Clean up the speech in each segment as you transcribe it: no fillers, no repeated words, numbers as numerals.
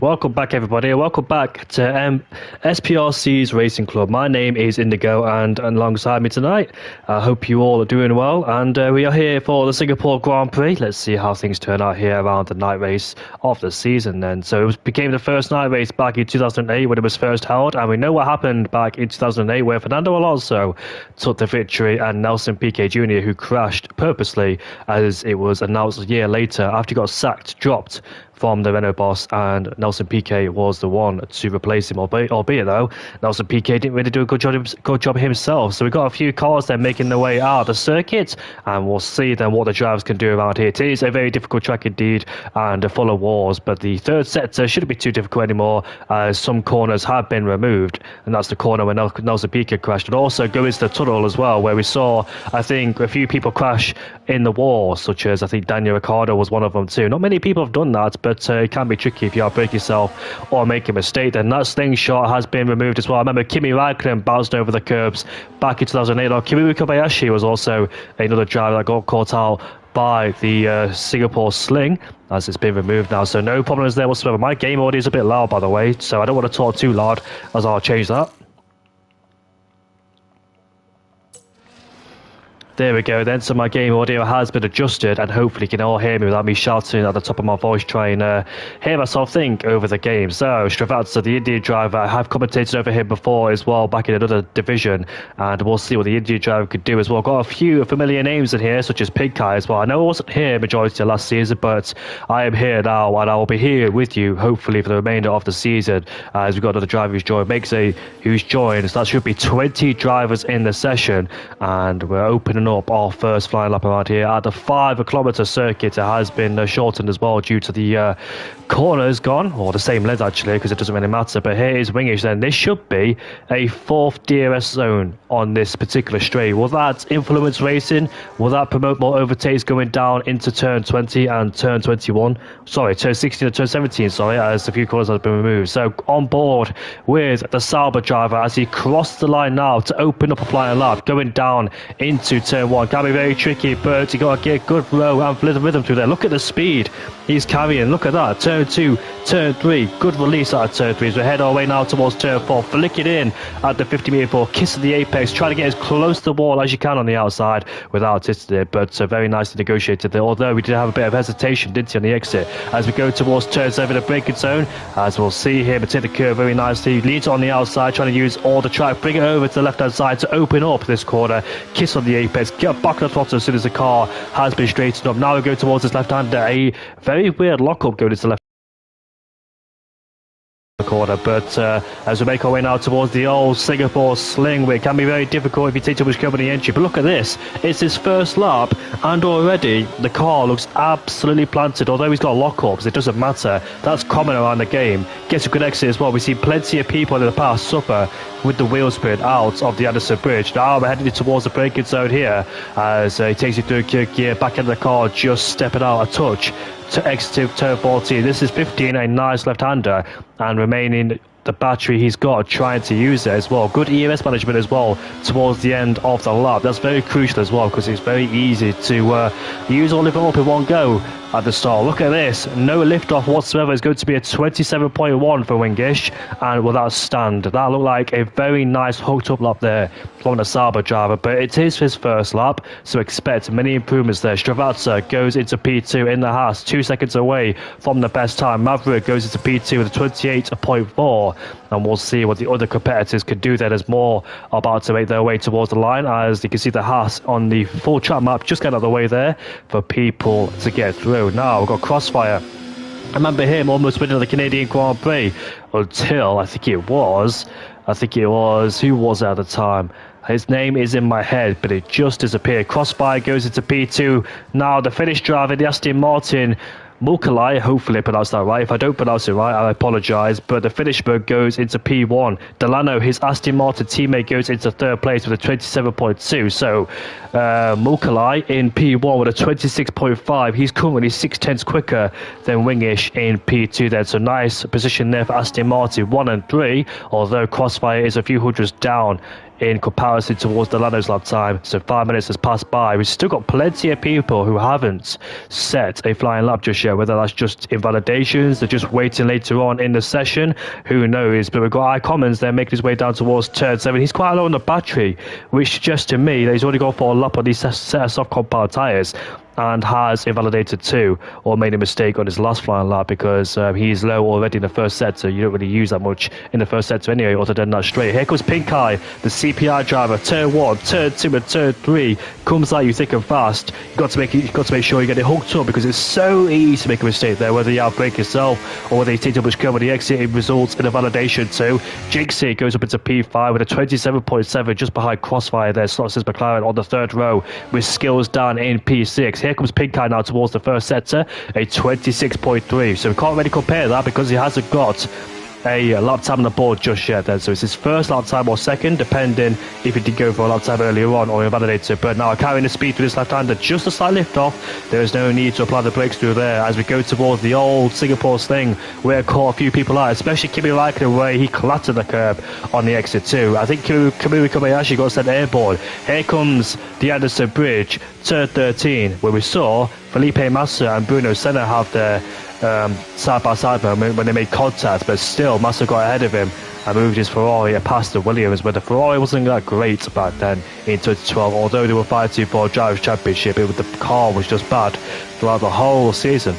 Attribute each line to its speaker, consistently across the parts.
Speaker 1: Welcome back, everybody. Welcome back to SPRC's Racing Club. My name is Indigo, and alongside me tonight, I hope you all are doing well. And we are here for the Singapore Grand Prix. Let's see how things turn out here around the night race of the season. Then, so it became the first night race back in 2008 when it was first held, and we know what happened back in 2008 where Fernando Alonso took the victory and Nelson Piquet Jr., who crashed purposely, as it was announced a year later after he got sacked, dropped from the Renault boss, and Nelson Piquet was the one to replace him. Albeit though, Nelson Piquet didn't really do a good job himself. So we've got a few cars there making their way out of the circuit, and we'll see then what the drivers can do around here. It is a very difficult track indeed, and full of wars, but the third sector shouldn't be too difficult anymore, as some corners have been removed, and that's the corner where Nelson Piquet crashed. And also go into the tunnel as well, where we saw, I think, a few people crash in the wall, such as I think Daniel Ricciardo was one of them too. Not many people have done that, but it can be tricky if you break yourself or make a mistake. Then that slingshot has been removed as well. I remember Kimi Raikkonen bounced over the curbs back in 2008. Kiwiru Kobayashi was also another driver that got caught out by the Singapore sling, as it's been removed now. So no problems there whatsoever. My game audio is a bit loud, by the way, so I don't want to talk too loud, as I'll change that. There we go then, so my game audio has been adjusted, and hopefully you can all hear me without me shouting at the top of my voice, trying to hear myself think over the game. So Stravazza, the Indian driver, I have commentated over him before as well, back in another division, and we'll see what the Indian driver could do as well. Got a few familiar names in here, such as Pigkai as well. I know I wasn't here majority of last season, but I am here now, and I will be here with you hopefully for the remainder of the season, as we've got another driver who's joined, who's joined. So that should be 20 drivers in the session, and we're opening up our first flying lap around here at the 5 kilometre circuit. It has been shortened as well due to the corners gone, or the same length actually, because it doesn't really matter. But here is Wingish then. This should be a 4th DRS zone on this particular straight. Will that influence racing? Will that promote more overtakes going down into turn 20 and turn 21? Sorry, turn 16 and turn 17, sorry, as a few corners have been removed. So on board with the Sauber driver as he crossed the line now to open up a flying lap, going down into turn 1. Can be very tricky, but you got to get good row and rhythm through there. Look at the speed he's carrying. Look at that. Turn 2, turn 3. Good release out of turn 3. As we head our way now towards turn 4. Flick it in at the 50-metre ball. Kissing the apex. Trying to get as close to the wall as you can on the outside without hitting it. But very nicely negotiated there. Although we did have a bit of hesitation, didn't he, on the exit. As we go towards turn 7, the braking zone. As we'll see here, but take the curve very nicely. Leads on the outside. Trying to use all the track. Bring it over to the left-hand side to open up this corner. Kiss on the apex. Get back on the throttle as soon as the car has been straightened up. Now we go towards this left-hander. A very weird lock-up going into the left corner, but as we make our way now towards the old Singapore sling, where it can be very difficult if you take too much cover in the entry. But look at this, it's his first lap, and already the car looks absolutely planted. Although he's got lock-ups, it doesn't matter. That's common around the game. Gets a good exit as well. We've seen plenty of people in the past suffer with the wheel spin out of the Anderson Bridge. Now we're heading towards the braking zone here, as he takes you through gear, back into the car, just stepping out a touch to exit turn 14. This is 15, a nice left-hander, and remaining the battery he's got, trying to use it as well. Good EMS management as well towards the end of the lap. That's very crucial as well, because it's very easy to use all of it up in one go at the start. Look at this, no lift off whatsoever. It's going to be a 27.1 for Wingish, and will that stand? That looked like a very nice hooked up lap there from the Sauber driver, but it is his first lap, so expect many improvements there. Stravazza goes into P2 in the Haas, 2 seconds away from the best time. Maverick goes into P2 with a 28.4, and we'll see what the other competitors could do there. There's more about to make their way towards the line, as you can see the Haas on the full track map just get out of the way there for people to get through. Now we've got Crossfire. I remember him almost winning the Canadian Grand Prix until I think it was, who was it at the time? His name is in my head, but it just disappeared. Crossfire goes into P2. Now the Finnish driver, the Aston Martin, Mulkalai, hopefully I pronounced that right. If I don't pronounce it right, I apologise. But the Finishberg goes into P1. Delano, his Aston Martin teammate, goes into 3rd place with a 27.2. So Mulkalai in P1 with a 26.5. He's currently 6/10 quicker than Wingish in P2 then. So nice position there for Aston Martin, 1 and 3. Although Crossfire is a few hundreds down in comparison towards Delano's lap time. So 5 minutes has passed by. We've still got plenty of people who haven't set a flying lap just yet. Jet, whether that's just invalidations, they're just waiting later on in the session, who knows. But we've got I Commons there making his way down towards turn 7. He's quite low on the battery, which suggests to me that he's already gone for a lap on these set of soft compound tyres and has invalidated 2 or made a mistake on his last flying lap, because he's low already in the first sector. You don't really use that much in the first sector anyway, other than that straight. Here comes Pink Eye, the CPI driver. Turn 1, turn 2 and turn 3 comes at you thick and fast. You've got to make sure you get it hooked up, because it's so easy to make a mistake there, whether you outbrake yourself or whether you take too much cover. The exit, it results in a validation 2. Jinxie goes up into P5 with a 27.7 just behind Crossfire there. Slots his McLaren on the third row with skills down in P6. Here comes Pink Eye now towards the first sector, a 26.3. So we can't really compare that because he hasn't got a lap time on the board just yet then. So it's his first lap time or second, depending if he did go for a lap time earlier on or invalidated. But now carrying the speed through this left-hander, just a slight lift off. There is no need to apply the brakes through there as we go towards the old Singapore sling, where it caught a few people out, especially Kimi Räikkönen, the way he clattered the curb on the exit too. I think Kamui Kobayashi got sent airborne. Here comes the Anderson Bridge, turn 13, where we saw Felipe Massa and Bruno Senna have their side-by-side moment when they made contact, but still Massa got ahead of him and moved his Ferrari past the Williams, but the Ferrari wasn't that great back then in 2012, although they were fighting for a Drivers' Championship. The car was just bad throughout the whole season.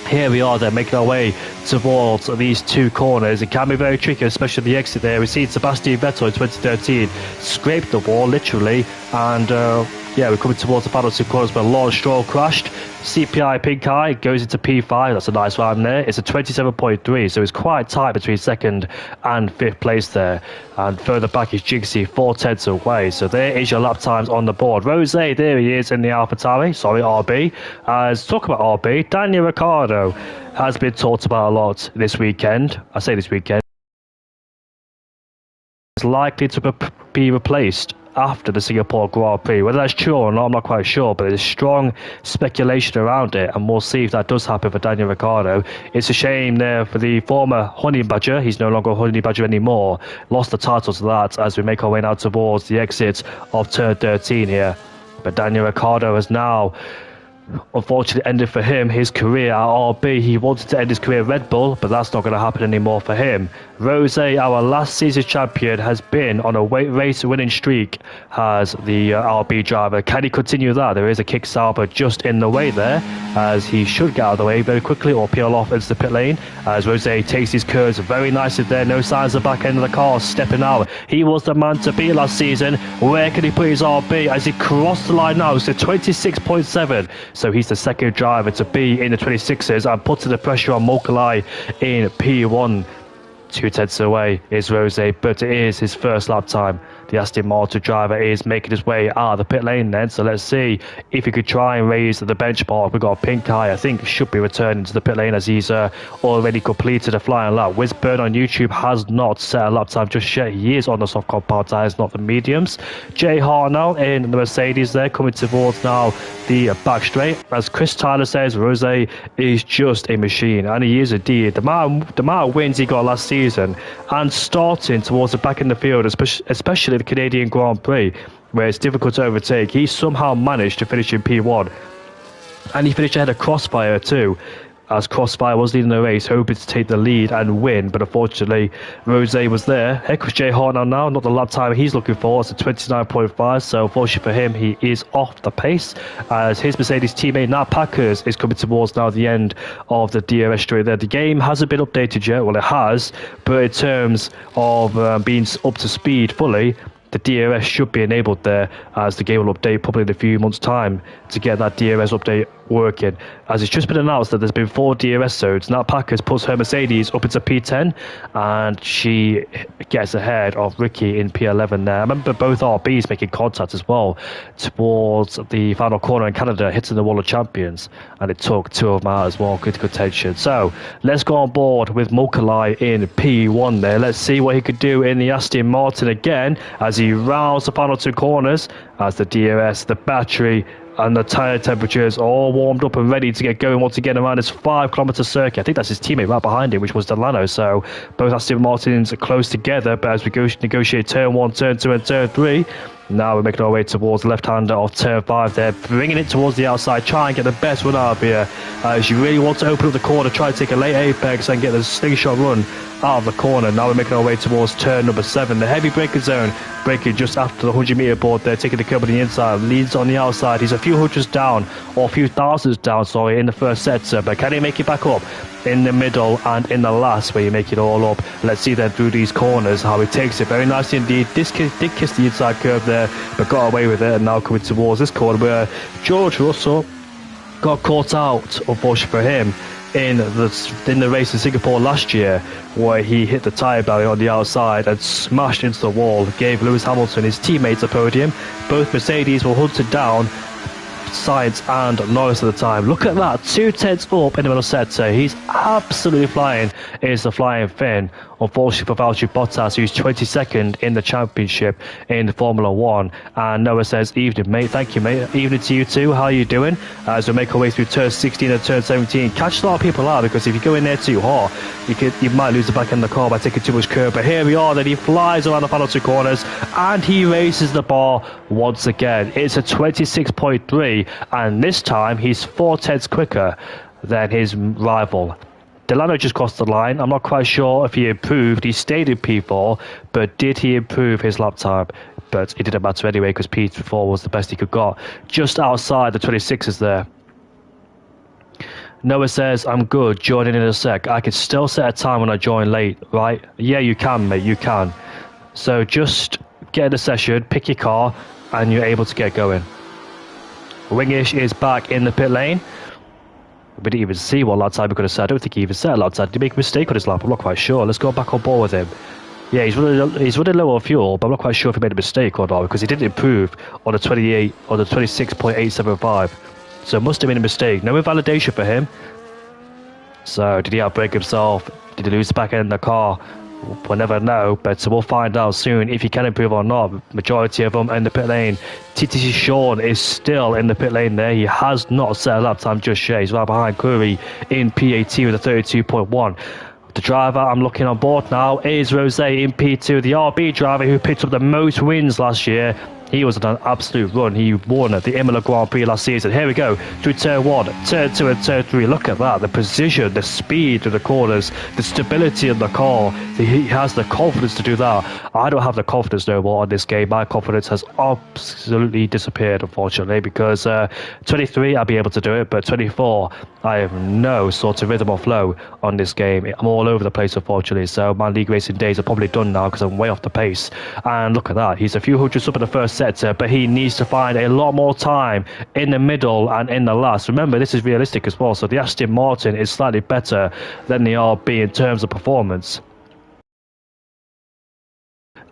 Speaker 1: Here we are then, making our way towards these 2 corners. It can be very tricky, especially the exit there. We've seen Sebastian Vettel in 2013 scrape the wall, literally, and we're coming towards the final 2 corners, but Lawrence Stroll crashed. CPI Pink Eye goes into P5. That's a nice rhyme there. It's a 27.3, so it's quite tight between 2nd and 5th place there. And further back is Jinxie, 4 tenths away. So there is your lap times on the board. Rose, there he is in the AlphaTauri. Sorry, RB. Let's talk about RB. Daniel Ricciardo has been talked about a lot this weekend. I say this weekend. It's likely to be replaced after the Singapore Grand Prix. Whether that's true or not, I'm not quite sure, but there's strong speculation around it, and we'll see if that does happen for Daniel Ricciardo. It's a shame there for the former Honey Badger. He's no longer a Honey Badger anymore. Lost the title to that as we make our way now towards the exit of turn 13 here. But Daniel Ricciardo has now unfortunately ended for him his career at RB. He wanted to end his career at Red Bull, but that's not going to happen anymore for him. Rose, our last season champion, has been on a race winning streak, has the RB driver. Can he continue that? There is a kick Sauber just in the way there, as he should get out of the way very quickly or peel off into the pit lane, as Rose takes his curves very nicely there. No signs of the back end of the car stepping out. He was the man to beat last season. Where can he put his RB as he crossed the line now? So 26.7. So he's the second driver to be in the 26s and putting the pressure on Mokulai in P1. 2 tenths away is Rose, but it is his first lap time. The Aston Martin driver is making his way out of the pit lane then, so let's see if he could try and raise the benchmark. We've got a Pink Eye, I think, should be returning to the pit lane as he's already completed a flying lap. Wizburn on YouTube has not set a lap time just yet. He is on the soft compound tyres, not the mediums. Jay Hartnell in the Mercedes there, coming towards now the back straight. As Chris Tyler says, Rose is just a machine, and he is indeed. The amount of wins he got last season and starting towards the back in the field, especially the Canadian Grand Prix, where it's difficult to overtake, he somehow managed to finish in P1, and he finished ahead of Crossfire too, as Crossfire was leading the race, hoping to take the lead and win, but unfortunately Rose was there. Heck was Jay Hartnell now, not the lap time he's looking for. It's a 29.5, so unfortunately for him, he is off the pace, as his Mercedes teammate Nat Packers is coming towards now the end of the DRS straight there. The game hasn't been updated yet. Well, it has, but in terms of being up to speed fully, the DRS should be enabled there, as the game will update probably in a few months' time to get that DRS update working. As it's just been announced that there's been 4 DRS zones, Nat Packers puts her Mercedes up into P10, and she gets ahead of Ricky in P11 there. I remember both RBs making contact as well towards the final corner in Canada, hitting the wall of champions, and it took 2 of them out as well. Critical tension. So let's go on board with Mokulai in P1 there. Let's see what he could do in the Aston Martin again as he rounds the final 2 corners, as the DRS, the battery and the tyre temperatures are all warmed up and ready to get going once again around this 5-kilometre circuit. I think that's his teammate right behind him, which was Delano. So both Aston Martins are close together, but as we negotiate turn 1, turn 2 and turn 3, Now we're making our way towards the left-hander of turn 5 there, bringing it towards the outside, try and get the best run out of here. As you really want to open up the corner, try to take a late apex and get the slingshot run out of the corner. Now we're making our way towards turn number 7, the heavy braking zone, braking just after the 100-meter board there, taking the curb on the inside, leads on the outside. He's a few hundreds down, or a few thousands down, sorry, in the first sector, but can he make it back up in the middle and in the last where you make it all up? Let's see then through these corners how he takes it very nicely indeed. This did kiss the inside curve there, but got away with it, and now coming towards this corner where George Russell got caught out, unfortunately for him, in the race in Singapore last year, where he hit the tyre barrier on the outside and smashed into the wall, gave Lewis Hamilton, his teammates, a podium. Both Mercedes were hunted down, Sainz and Norris at the time. Look at that, 2 tenths up in the middle sector. He's absolutely flying. It's the flying Finn. Unfortunately for Valtteri Bottas, who's 22nd in the championship in Formula 1. And Noah says, evening, mate. Thank you, mate. Evening to you too. How are you doing? As we make our way through turn 16 and turn 17. Catch a lot of people out, because if you go in there too hot, you might lose the back end of the car by taking too much curb. But here we are, then he flies around the final 2 corners and he raises the bar once again. It's a 26.3, and this time he's 4 tenths quicker than his rival. Delano just crossed the line. I'm not quite sure if he improved. He stayed in P4, but did he improve his lap time? But it didn't matter anyway, because P4 was the best he could got. Just outside the 26s there. Noah says, I'm good, joining in a sec. I can still set a time when I join late, right? Yeah, you can, mate, you can. So just get in the session, pick your car, and you're able to get going. Wingish is back in the pit lane. We didn't even see what lap time he could have set. I don't think he even set a lap time. Did he make a mistake on his lap? I'm not quite sure. Let's go back on board with him. Yeah, he's running low on fuel, but I'm not quite sure if he made a mistake or not, because he didn't improve on the 28 or the 26.875. So it must have been a mistake. No invalidation for him. So did he outbrake himself? Did he lose the back end of the car? We'll never know, but we'll find out soon if he can improve or not. Majority of them in the pit lane. TTC Sean is still in the pit lane there. He has not set a lap time just yet. He's right behind Curry in P18 with a 32.1. The driver I'm looking on board now is Rose in P2, the RB driver who picked up the most wins last year. He was on an absolute run. He won at the Imola Grand Prix last season. Here we go, through turn 1, turn 2 and turn 3. Look at that, the precision, the speed of the corners, the stability of the car. He has the confidence to do that. I don't have the confidence no more on this game. My confidence has absolutely disappeared, unfortunately, because 23, I'll be able to do it, but 24, I have no sort of rhythm or flow on this game. I'm all over the place, unfortunately, so my league racing days are probably done now because I'm way off the pace. And look at that, he's a few hundreds up in the first sector, but he needs to find a lot more time in the middle and in the last. Remember, this is realistic as well, so the Aston Martin is slightly better than the RB in terms of performance.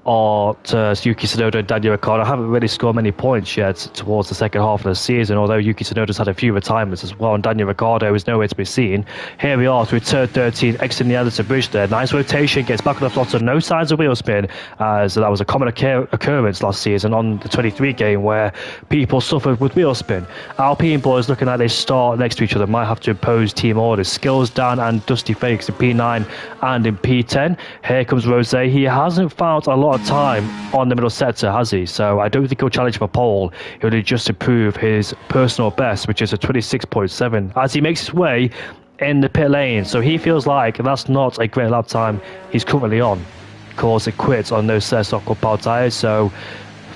Speaker 1: Or Yuki Tsunoda and Daniel Ricciardo haven't really scored many points yet towards the second half of the season, although Yuki Tsunoda's had a few retirements as well, and Daniel Ricciardo is nowhere to be seen. Here we are through turn 13, exiting the Anderson Bridge there. Nice rotation, gets back on the throttle, no signs of wheel spin, as that was a common occurrence last season on the 23 game where people suffered with wheel spin. Alpine boys looking like they start next to each other, might have to impose team orders. Skills Dan and Dusty Fakes in P9 and in P10. Here comes Rose. He hasn't found a lot of time on the middle sector, has he? So I don't think he'll challenge for pole. He'll just improve his personal best, which is a 26.7, as he makes his way in the pit lane. So he feels like that's not a great lap time he's currently on. Of course, it quits on those stock power tyres. So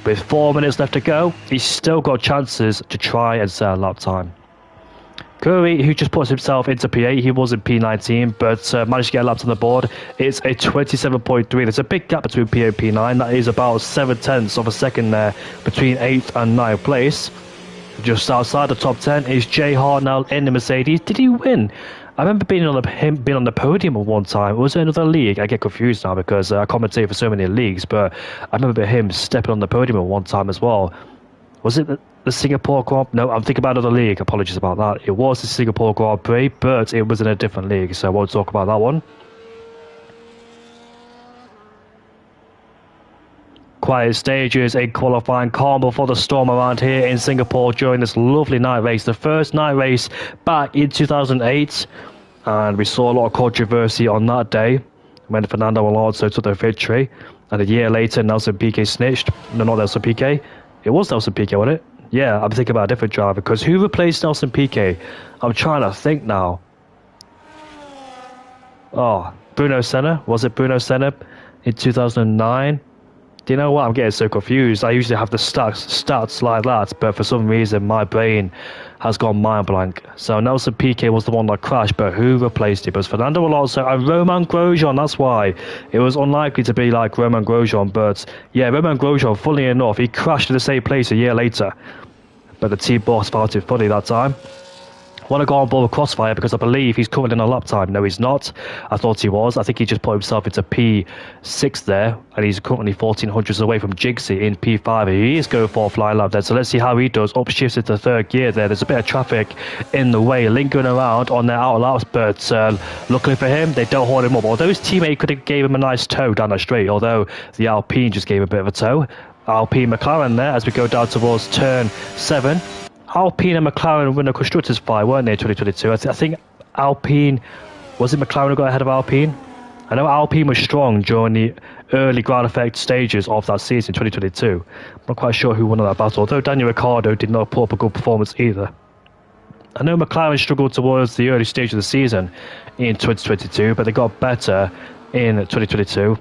Speaker 1: with 4 minutes left to go, he's still got chances to try and set a lap time. Curry, who just puts himself into P8, he was in P19, but managed to get a lap on the board. It's a 27.3. There's a big gap between P8 and P9. That is about 7 tenths of a second there between 8th and 9th place. Just outside the top 10 is Jay Hartnell in the Mercedes. Did he win? I remember him being on the podium at one time. Was there another league? I get confused now because I commentate for so many leagues, but I remember him stepping on the podium at one time as well. Was it the Singapore Grand Prix? No, I'm thinking about another league. Apologies about that. It was the Singapore Grand Prix, but it was in a different league, so I won't talk about that one. Quiet stages in qualifying, calm before the storm around here in Singapore during this lovely night race. The first night race back in 2008, and we saw a lot of controversy on that day when Fernando Alonso took the victory. And a year later, Nelson Piquet snitched. No, not Nelson Piquet. It was Nelson Piquet, wasn't it? Yeah, I'm thinking about a different driver, because who replaced Nelson Piquet? I'm trying to think now. Oh, Bruno Senna? Was it Bruno Senna in 2009? Do you know what? I'm getting so confused. I usually have the stats like that, but for some reason my brain has gone mind blank. So Nelson Piquet was the one that crashed, but who replaced him? It was Fernando Alonso and Romain Grosjean. That's why it was unlikely to be like Romain Grosjean. But yeah, Romain Grosjean, funnily enough, he crashed in the same place a year later. But the team boss found it funny that time. I want to go on board with Crossfire because I believe he's currently in a lap time. No, he's not. I thought he was. I think he just put himself into P6 there, and he's currently 14 hundredths away from Jigsy in P5. He is going for a flying lap there, so let's see how he does. Upshifts into third gear there. There's a bit of traffic in the way, lingering around on their outer laps, but luckily for him, they don't hold him up. Although his teammate could have gave him a nice tow down the straight, although the Alpine just gave him a bit of a tow. Alpine McLaren there as we go down towards turn 7. Alpine and McLaren won a constructors fight, weren't they, in 2022? I think Alpine, was it McLaren who got ahead of Alpine? I know Alpine was strong during the early ground effect stages of that season, 2022. I'm not quite sure who won that battle, although Daniel Ricciardo did not put up a good performance either. I know McLaren struggled towards the early stage of the season in 2022, but they got better in 2022.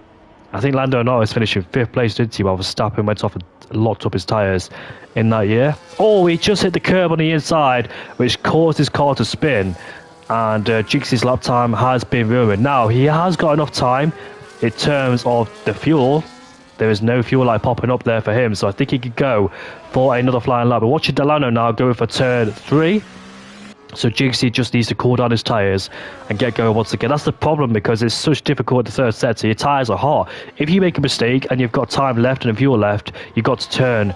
Speaker 1: I think Lando Norris finished in 5th place, didn't he, while Verstappen went off and locked up his tyres in that year. Oh, he just hit the curb on the inside, which caused his car to spin, and Jigsy's lap time has been ruined. Now, he has got enough time in terms of the fuel. There is no fuel light popping up there for him, so I think he could go for another flying lap. But watching Delano now going for turn 3. So Jigsy just needs to cool down his tyres and get going once again. That's the problem, because it's such difficult in the third sector. Your tyres are hot. If you make a mistake and you've got time left and fuel left, you've got to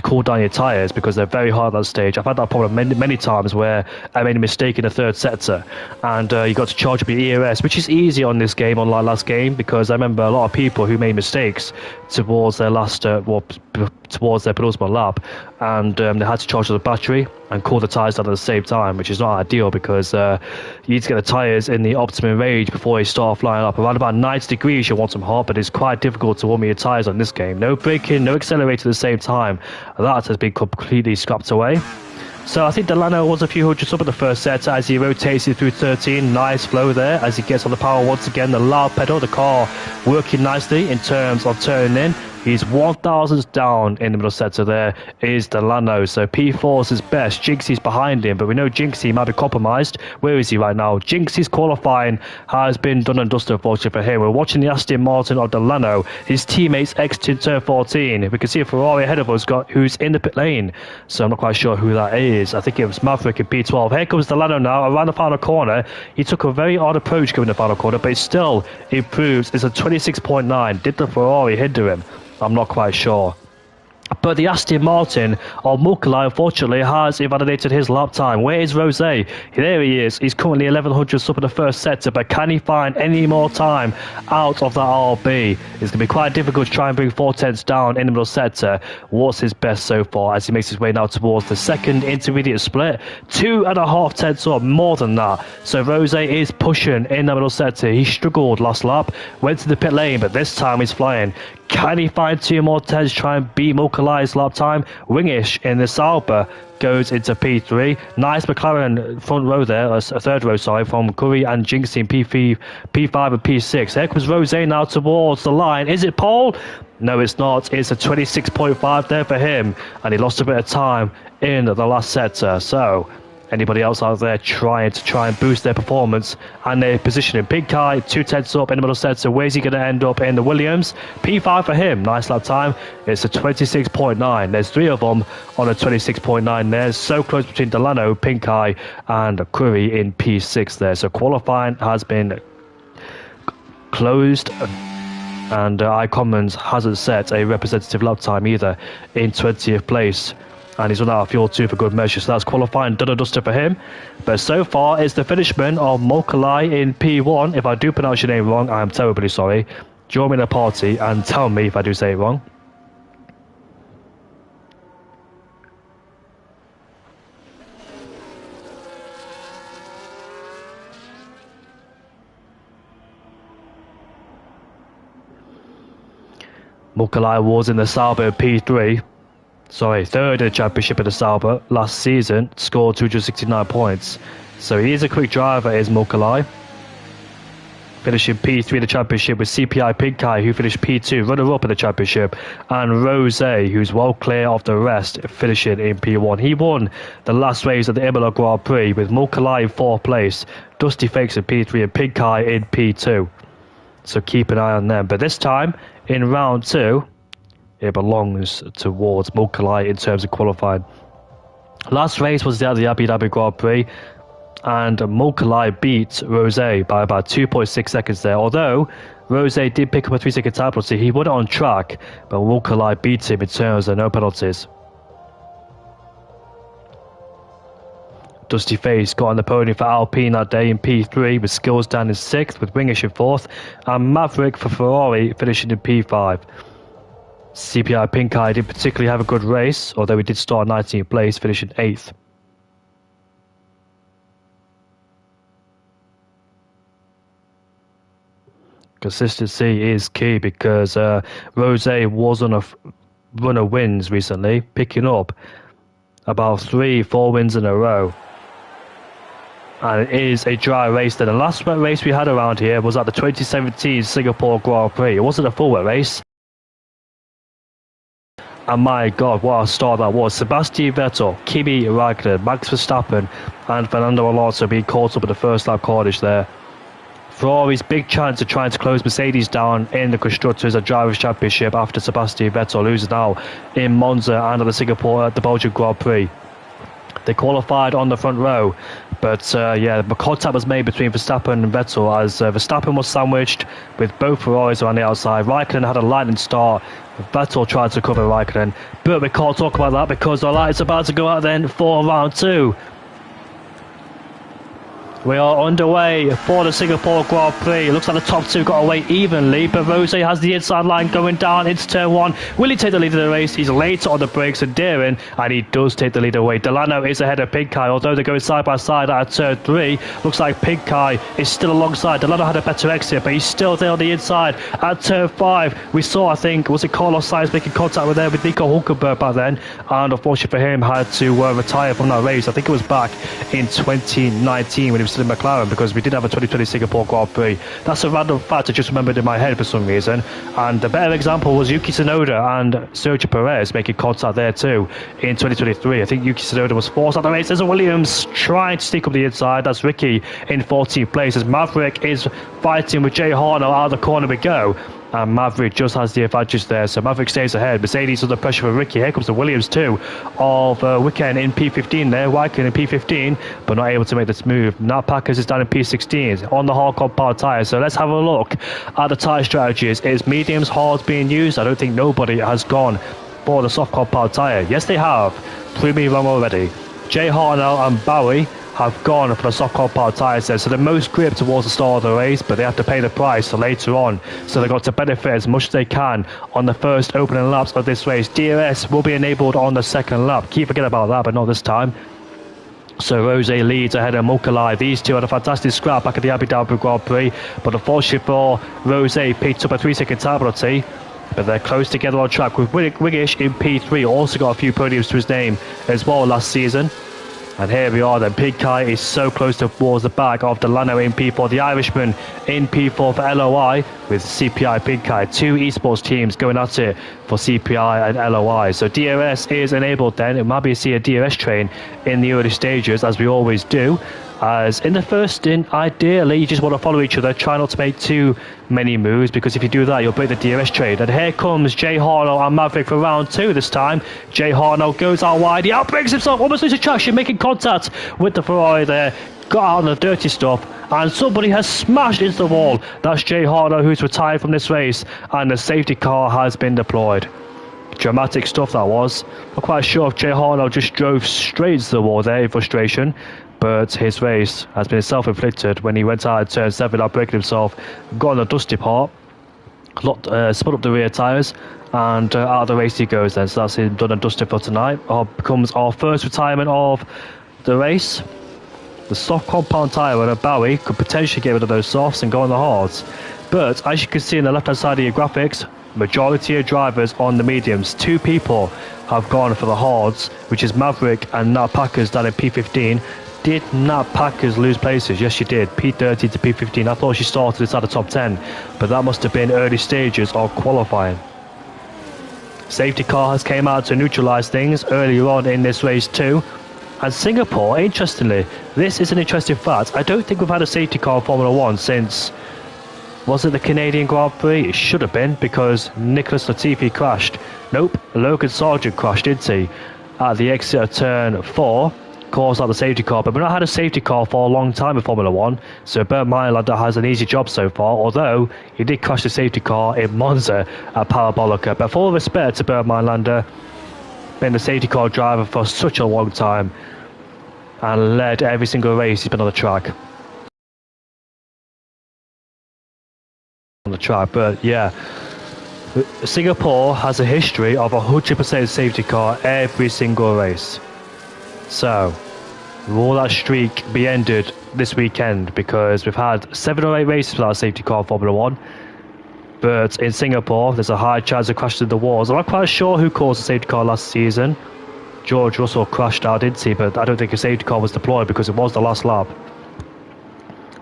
Speaker 1: cool down your tyres because they're very hard at that stage. I've had that problem many times where I made a mistake in the third sector, and you got to charge up your ERS, which is easy on this game, unlike last game, because I remember a lot of people who made mistakes towards their towards their penultimate lap, and they had to charge up the battery and cool the tyres down at the same time, which is not ideal because you need to get the tyres in the optimum range before you start flying up. Around about 90 degrees you want them hot, but it's quite difficult to warm your tyres on this game. No braking, no accelerator at the same time. That has been completely scrapped away. So I think Delano was a few hundreds up in the first set as he rotates it through 13. Nice flow there as he gets on the power once again. The loud pedal, the car working nicely in terms of turning in. He's 1,000 down in the middle sector. There is Delano. So P4 is his best. Jinksy's behind him, but we know Jinksy might be compromised. Where is he right now? Jinksy's qualifying has been done and dusted, unfortunately for him. We're watching the Aston Martin of Delano. His teammates exiting turn 14. We can see a Ferrari ahead of us who's in the pit lane. So I'm not quite sure who that is. I think it was Maverick in P12. Here comes Delano now around the final corner. He took a very odd approach going the final corner, but it still improves. It's a 26.9. Did the Ferrari hinder him? I'm not quite sure. But the Aston Martin of Mukulai, unfortunately, has invalidated his lap time. Where is Rosé? There he is. He's currently 1100 up in the first sector, but can he find any more time out of that RB? It's going to be quite difficult to try and bring 4/10 down in the middle sector. What's his best so far as he makes his way now towards the second intermediate split? 2.5 tenths up, more than that. So Rosé is pushing in the middle sector. He struggled last lap, went to the pit lane, but this time he's flying. Can he find 2 more tenths, try and beat Mukulai's lap time? Wingish in the Sauber goes into P3. Nice McLaren front row there, a third row, sorry, from Curry and Jinxie in P5 and P6. Here comes Rosé now towards the line. Is it Paul? No, it's not. It's a 26.5 there for him, and he lost a bit of time in the last sector. So anybody else out there trying and boost their performance and their positioning? Pink Eye, 2 tenths up in the middle sector. Where's he going to end up in the Williams? P5 for him. Nice lap time. It's a 26.9. There's 3 of them on a 26.9 there. So close between Delano, Pink Eye and Curry in P6 there. So qualifying has been closed, and iCommons hasn't set a representative lap time either in 20th place. And he's run out of fuel too for good measure, so that's qualifying done and dusted for him. But so far it's the finishman of Mukulai in P1. If I do pronounce your name wrong, I am terribly sorry. Join me in a party and tell me if I do say it wrong. Mukalai was in the Sauber P3. Sorry, third in the championship in the Sauber last season, scored 269 points. So he is a quick driver, is Mukalai. Finishing P3 in the championship with CPI Pinkai, who finished P2, runner-up in the championship, and Rose, who's well clear of the rest, finishing in P1. He won the last race of the Imola Grand Prix with Mukalai in 4th place, Dusty Fakes in P3 and Pinkai in P2. So keep an eye on them. But this time, in round 2, it belongs towards Mukalai in terms of qualifying. Last race was the Abu Dhabi Grand Prix, and Mukalai beat Rose by about 2.6 seconds there. Although Rose did pick up a 3-second time penalty, he went on track, but Mukalai beat him in terms of no penalties. Dusty Face got on the podium for Alpine that day in P3, with Skills down in 6th, with Wingish in 4th, and Maverick for Ferrari finishing in P5. CPI Pinkai didn't particularly have a good race, although he did start 19th place, finishing 8th. Consistency is key because Rose was on a run of wins recently, picking up about 3-4 wins in a row. And it is a dry race. Then the last wet race we had around here was at the 2017 Singapore Grand Prix. It wasn't a full wet race. And my God, what a start that was. Sebastian Vettel, Kimi Raikkonen, Max Verstappen and Fernando Alonso being caught up at the first lap carnage there. Ferrari's big chance of trying to close Mercedes down in the Constructors and Drivers' Championship after Sebastian Vettel loses now in Monza and at the Belgian Grand Prix. They qualified on the front row, but the contact was made between Verstappen and Vettel as Verstappen was sandwiched with both Ferraris around the outside. Raikkonen had a lightning start. Vettel tried to cover Raikkonen, but we can't talk about that because the light's about to go out then for round 2. We are underway for the Singapore Grand Prix. It looks like the top 2 got away evenly, but Rose has the inside line going down into turn 1. Will he take the lead of the race? He's late on the brakes and daring, and he does take the lead away. Delano is ahead of Pinkai, although they're going side by side at turn 3. Looks like Pinkai is still alongside. Delano had a better exit, but he's still there on the inside at turn 5. We saw, I think, was it Carlos Sainz making contact with Nico Hulkenberg back then, and unfortunately for him, had to retire from that race. I think it was back in 2019 when he was still in McLaren, because we did have a 2020 Singapore Grand Prix. That's a random fact I just remembered in my head for some reason. And the better example was Yuki Tsunoda and Sergio Perez making contact there too in 2023. I think Yuki Tsunoda was forced out the race. There's a Williams trying to sneak up the inside. That's Ricky in 14th place as Maverick is fighting with Jay Harno. Out of the corner we go. And Maverick just has the advantage there, so Maverick stays ahead. Mercedes under pressure for Ricky. Here comes the Williams too of Weekend in P15 there. Raikkonen in P15, but not able to make this move. Now Packers is down in P16 on the hard compound tyres. So let's have a look at the tyre strategies. Is mediums, hards being used? I don't think nobody has gone for the soft compound tyre. Yes, they have. Prove me wrong already. Jay Harnell and Bowie have gone for the soft compound tyres there, so the most grip towards the start of the race, but they have to pay the price for later on, so they've got to benefit as much as they can on the first opening laps of this race. DRS will be enabled on the second lap. Keep forgetting about that, but not this time. So Rose leads ahead of Mukalai. These two had a fantastic scrap back at the Abu Dhabi Grand Prix, but unfortunately for Rose, picked up a 3-second time penalty. But they're close together on track with Wingish in P3, also got a few podiums to his name as well last season. And here we are then. Pinkai is so close towards the back of Delano in P4. The Irishman in P4 for LOI with CPI Pinkai. 2 esports teams going at it for CPI and LOI. So DRS is enabled then. It might be a DRS train in the early stages, as we always do. As in the first stint, ideally, you just want to follow each other. Try not to make too many moves, because if you do that, you'll break the DRS train. And here comes Jay Harno and Maverick for round 2 this time. Jay Harno goes out wide. He outbreaks himself, almost loses traction, making contact with the Ferrari there. Got out on the dirty stuff, and somebody has smashed into the wall. That's Jay Harno, who's retired from this race, and the safety car has been deployed. Dramatic stuff that was. Not quite sure if Jay Harno just drove straight into the wall there in frustration, but his race has been self-inflicted when he went out at turn 7 out breaking himself, got on the dusty part, spun up the rear tyres, and out of the race he goes then. So that's him done and dusted for tonight. Becomes our first retirement of the race. The soft compound tyre on a Bowie could potentially get rid of those softs and go on the hards. But as you can see in the left hand side of your graphics, Majority of drivers on the mediums. 2 people have gone for the hards, which is Maverick and Nat Packers down in P15. Did Nat Packers lose places? Yes, she did. P30 to P15. I thought she started inside the top 10, but that must have been early stages of qualifying. Safety car has came out to neutralise things earlier on in this race too. And Singapore, interestingly, this is an interesting fact. I don't think we've had a safety car in Formula 1 since, was it the Canadian Grand Prix? It should have been, because Nicholas Latifi crashed. Nope, Logan Sargent crashed, didn't he? At the exit of turn 4, caused out the safety car. But we've not had a safety car for a long time in Formula 1, so Bernd Meyerlander has an easy job so far, although he did crash the safety car in Monza at Parabolica. But full respect to Bernd Meyerlander, been the safety car driver for such a long time and led every single race he's been on the track. But yeah, Singapore has a history of 100% safety car every single race. So will that streak be ended this weekend? Because we've had 7 or 8 races without a safety car in Formula 1, but in Singapore there's a high chance of crashing the walls. I'm not quite sure who caused the safety car last season. George Russell crashed out, didn't he? But I don't think a safety car was deployed because it was the last lap.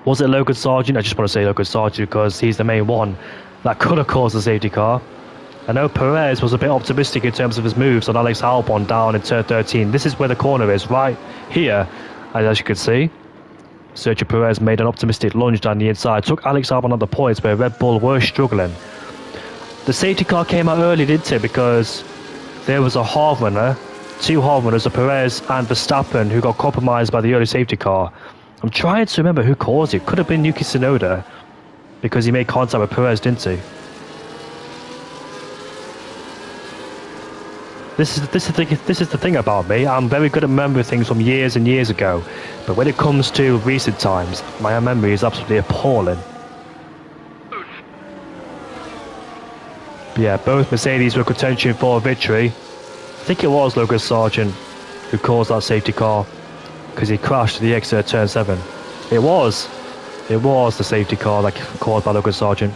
Speaker 1: Was it Logan Sargent? I just want to say Logan Sargent because he's the main one that could have caused the safety car. I know Perez was a bit optimistic in terms of his moves on Alex Albon down in turn 13. This is where the corner is, right here. And as you can see, Sergio Perez made an optimistic lunge down the inside, took Alex Albon on the points where Red Bull were struggling. The safety car came out early, didn't it? Because there was a hard runner, 2 hard runners, of Perez and Verstappen, who got compromised by the early safety car. I'm trying to remember who caused it. Could have been Yuki Tsunoda, because he made contact with Perez, didn't he? This is the thing about me. I'm very good at remembering things from years and years ago, but when it comes to recent times, my memory is absolutely appalling. But yeah, both Mercedes were contention for a victory. I think it was Logan Sargent who caused that safety car, because he crashed at the exit of turn 7. It was the safety car that caused by Logan Sargent.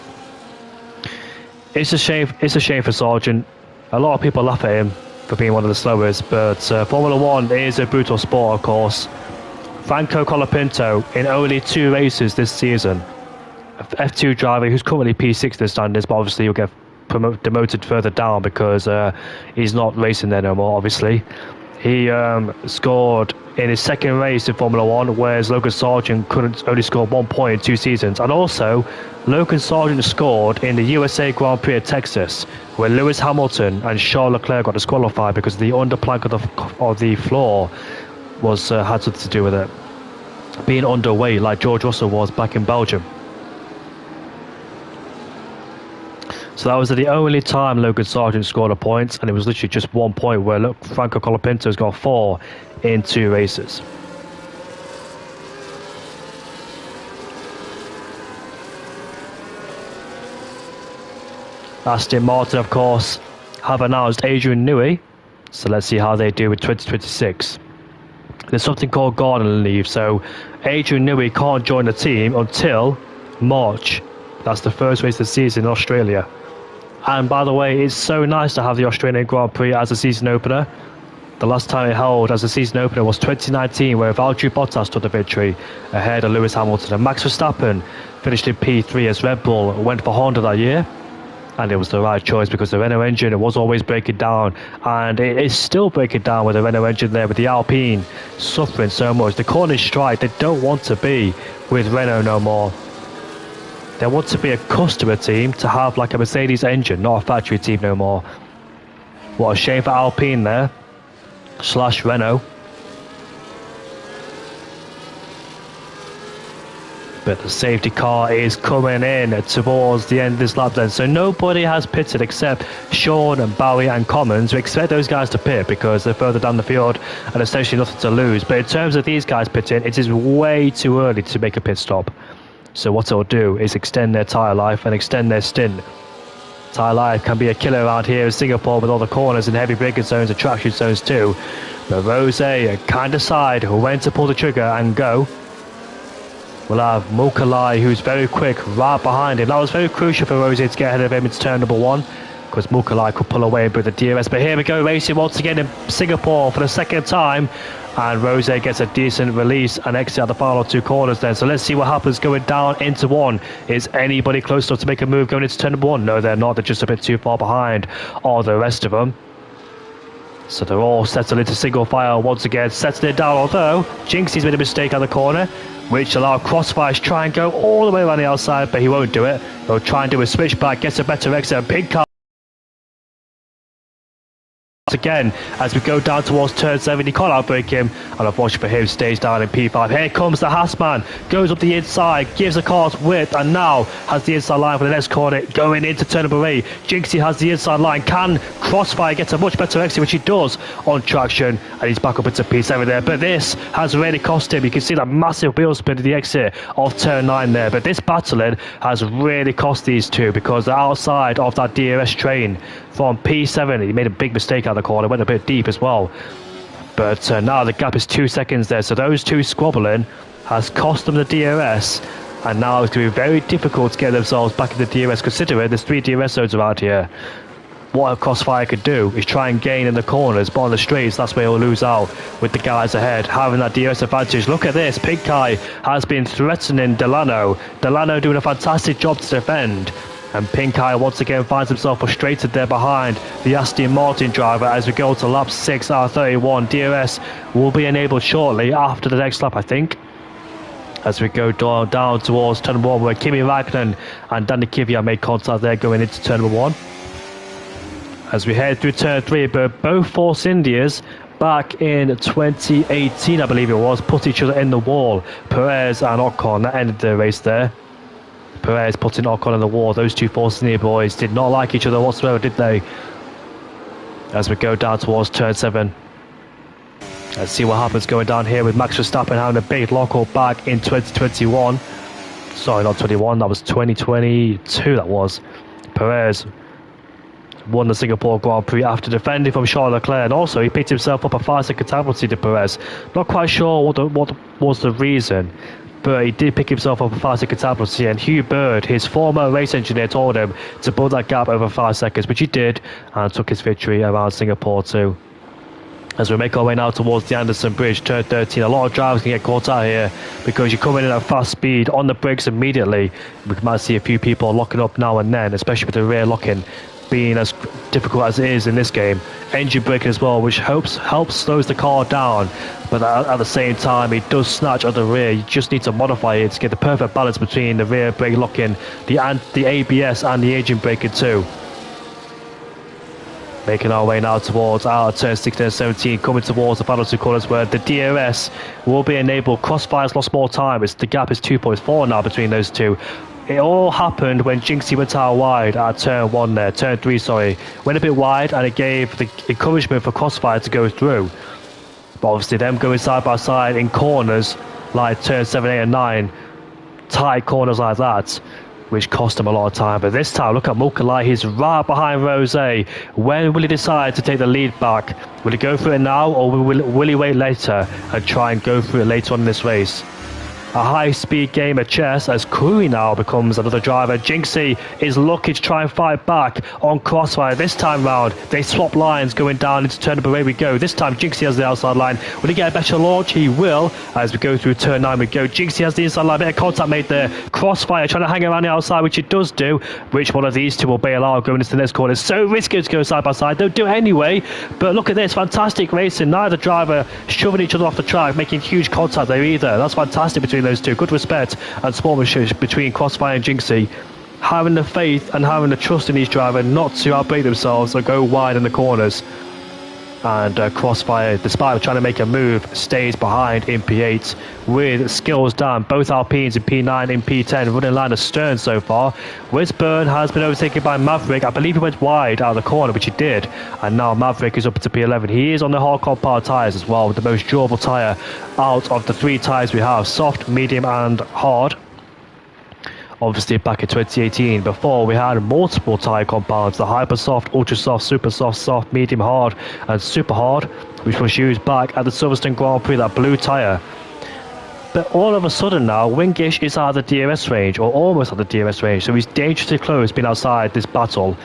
Speaker 1: It's a shame for Sargent. A lot of people laugh at him for being one of the slowest, but Formula 1 is a brutal sport, of course. Franco Colapinto, in only 2 races this season, F2 driver who's currently P6 in the standards, but obviously he'll get demoted further down because he's not racing there no more, obviously. He scored in his 2nd race in Formula 1, whereas Logan Sargent only scored 1 point in 2 seasons. And also, Logan Sargent scored in the USA Grand Prix of Texas, where Lewis Hamilton and Charles Leclerc got disqualified because the underplank of the floor was had something to do with it being underweight, like George Russell was back in Belgium. So that was the only time Logan Sargent scored a point, and it was literally just 1 point, where look, Franco Colapinto's got 4 in 2 races. Aston Martin, of course, have announced Adrian Newey, so let's see how they do with 2026. There's something called garden leave, so Adrian Newey can't join the team until March. That's the first race of the season in Australia. And by the way, it's so nice to have the Australian Grand Prix as a season opener. The last time it held as a season opener was 2019, where Valtteri Bottas took the victory ahead of Lewis Hamilton. And Max Verstappen finished in P3 as Red Bull went for Honda that year. And it was the right choice because the Renault engine was always breaking down. And it is still breaking down with the Renault engine there, with the Alpine suffering so much. The Cornish strike, they don't want to be with Renault no more. They want to be a customer team, to have like a Mercedes engine, not a factory team no more. What a shame for Alpine there, / Renault. But the safety car is coming in towards the end of this lap then. So nobody has pitted except Sean and Bowie and Commons. We expect those guys to pit because they're further down the field and essentially nothing to lose. But in terms of these guys pitting, it is way too early to make a pit stop. So what it'll do is extend their tyre life and extend their stint. Tyre life can be a killer around here in Singapore with all the corners and heavy braking zones and traction zones too. But Rose can't decide when to pull the trigger and go. We'll have Mukalai, who's very quick, right behind him. That was very crucial for Rose to get ahead of him into turn number 1, because Mukalai could pull away with the DRS. But here we go, racing once again in Singapore for the second time. And Rose gets a decent release and exit at the final 2 corners then. So let's see what happens going down into 1. Is anybody close enough to make a move going into turn number 1? No, they're not. They're just a bit too far behind all the rest of them. So they're all settled into single file once again, settling it down. Although Jinxie's made a mistake at the corner, which allowed Crossfire to try and go all the way around the outside, but he won't do it. He'll try and do a switchback, gets a better exit, and Pink Car again as we go down towards turn 7. He can't outbrake him, and unfortunately for him, stays down in P5. Here comes the Hassman, goes up the inside, gives the cars width, and now has the inside line for the next corner going into turn number 8. Jinxie has the inside line. Can Crossfire get a much better exit, which he does on traction, and he's back up into P7 there. But this has really cost him. You can see that massive wheel spin to the exit of turn 9 there. But this battling has really cost these two, because they're outside of that DRS train from P7. He made a big mistake out of the corner, went a bit deep as well. But now the gap is 2 seconds there, so those two squabbling has cost them the DRS, and now it's going to be very difficult to get themselves back in the DRS, considering there's 3 DRS zones around here. What a Crossfire could do is try and gain in the corners, but on the straights, that's where he'll lose out with the guys ahead, having that DRS advantage. Look at this, Pink Eye has been threatening Delano. Delano doing a fantastic job to defend. And Pink Eye once again finds himself frustrated there behind the Aston Martin driver as we go to lap 6 out of 31. DRS will be enabled shortly after the next lap, I think. As we go down towards turn 1, where Kimi Räikkönen and Danny Kvyat made contact there going into turn 1. As we head through turn 3, but both Force Indias back in 2018, I believe it was, put each other in the wall. Perez and Ocon, that ended the race there. Perez putting Ocon in the wall. Those two Force India boys did not like each other whatsoever, did they? As we go down towards turn 7. Let's see what happens going down here with Max Verstappen having a big lockout back in 2021. Sorry, not 21, that was 2022 that was. Perez won the Singapore Grand Prix after defending from Charles Leclerc, and also he picked himself up a 5-second time penalty to Perez. Not quite sure what was the reason, but he did pick himself up a 5-second time penalty, and Hugh Bird, his former race engineer, told him to build that gap over 5 seconds, which he did, and took his victory around Singapore too. As we make our way now towards the Anderson Bridge, turn 13, a lot of drivers can get caught out here because you're coming in at fast speed on the brakes immediately. We might see a few people locking up now and then, especially with the rear locking being as difficult as it is in this game. Engine braking as well, which helps slows the car down, but at the same time it does snatch at the rear. You just need to modify it to get the perfect balance between the rear brake locking, the ABS and the engine braking too. Making our way now towards our turn 16 and 17, coming towards the final 2 corners where the DRS will be enabled. Crossfire's lost more time. The gap is 2.4 now between those two. It all happened when Jinxie went out wide at turn 1 there, turn 3 sorry. Went a bit wide, and it gave the encouragement for Crossfire to go through. But obviously them going side by side in corners like turn 7, 8 and 9, tight corners like that, which cost him a lot of time. But this time, look at Mukalai, he's right behind Rose. When will he decide to take the lead back? Will he go for it now, or will he wait later and try and go through it later on in this race? A high-speed game of chess as Kui now becomes another driver. Jinxie is lucky to try and fight back on Crossfire. This time round, they swap lines going down into turn number 8 we go. This time, Jinxie has the outside line. Will he get a better launch? He will. As we go through turn 9 we go. Jinxie has the inside line. Bit of contact made there. Crossfire trying to hang around the outside, which it does do. Which one of these two will bail out going into the next corner? It's so risky to go side by side. They'll do it anyway. But look at this. Fantastic racing. Neither driver shoving each other off the track, making huge contact there either. That's fantastic between those two. Good respect and sportsmanship between Crossfire and Jinxie, having the faith and having the trust in each driver not to outbrake themselves or go wide in the corners. And Crossfire, despite trying to make a move, stays behind in P8 with skills down. Both Alpines in P9 and P10 running line astern so far. Wisburn has been overtaken by Maverick. I believe he went wide out of the corner, which he did. And now Maverick is up to P11. He is on the hard compound tyres as well, with the most durable tyre out of the 3 tyres we have: soft, medium and hard. Obviously back in 2018, before we had multiple tyre compounds, the hyper soft, ultra soft, super soft, soft, medium hard and super hard, which was used back at the Silverstone Grand Prix, that blue tyre. But all of a sudden now, Wingish is out of the DRS range, or almost out of the DRS range, so he's dangerously close being outside this battle.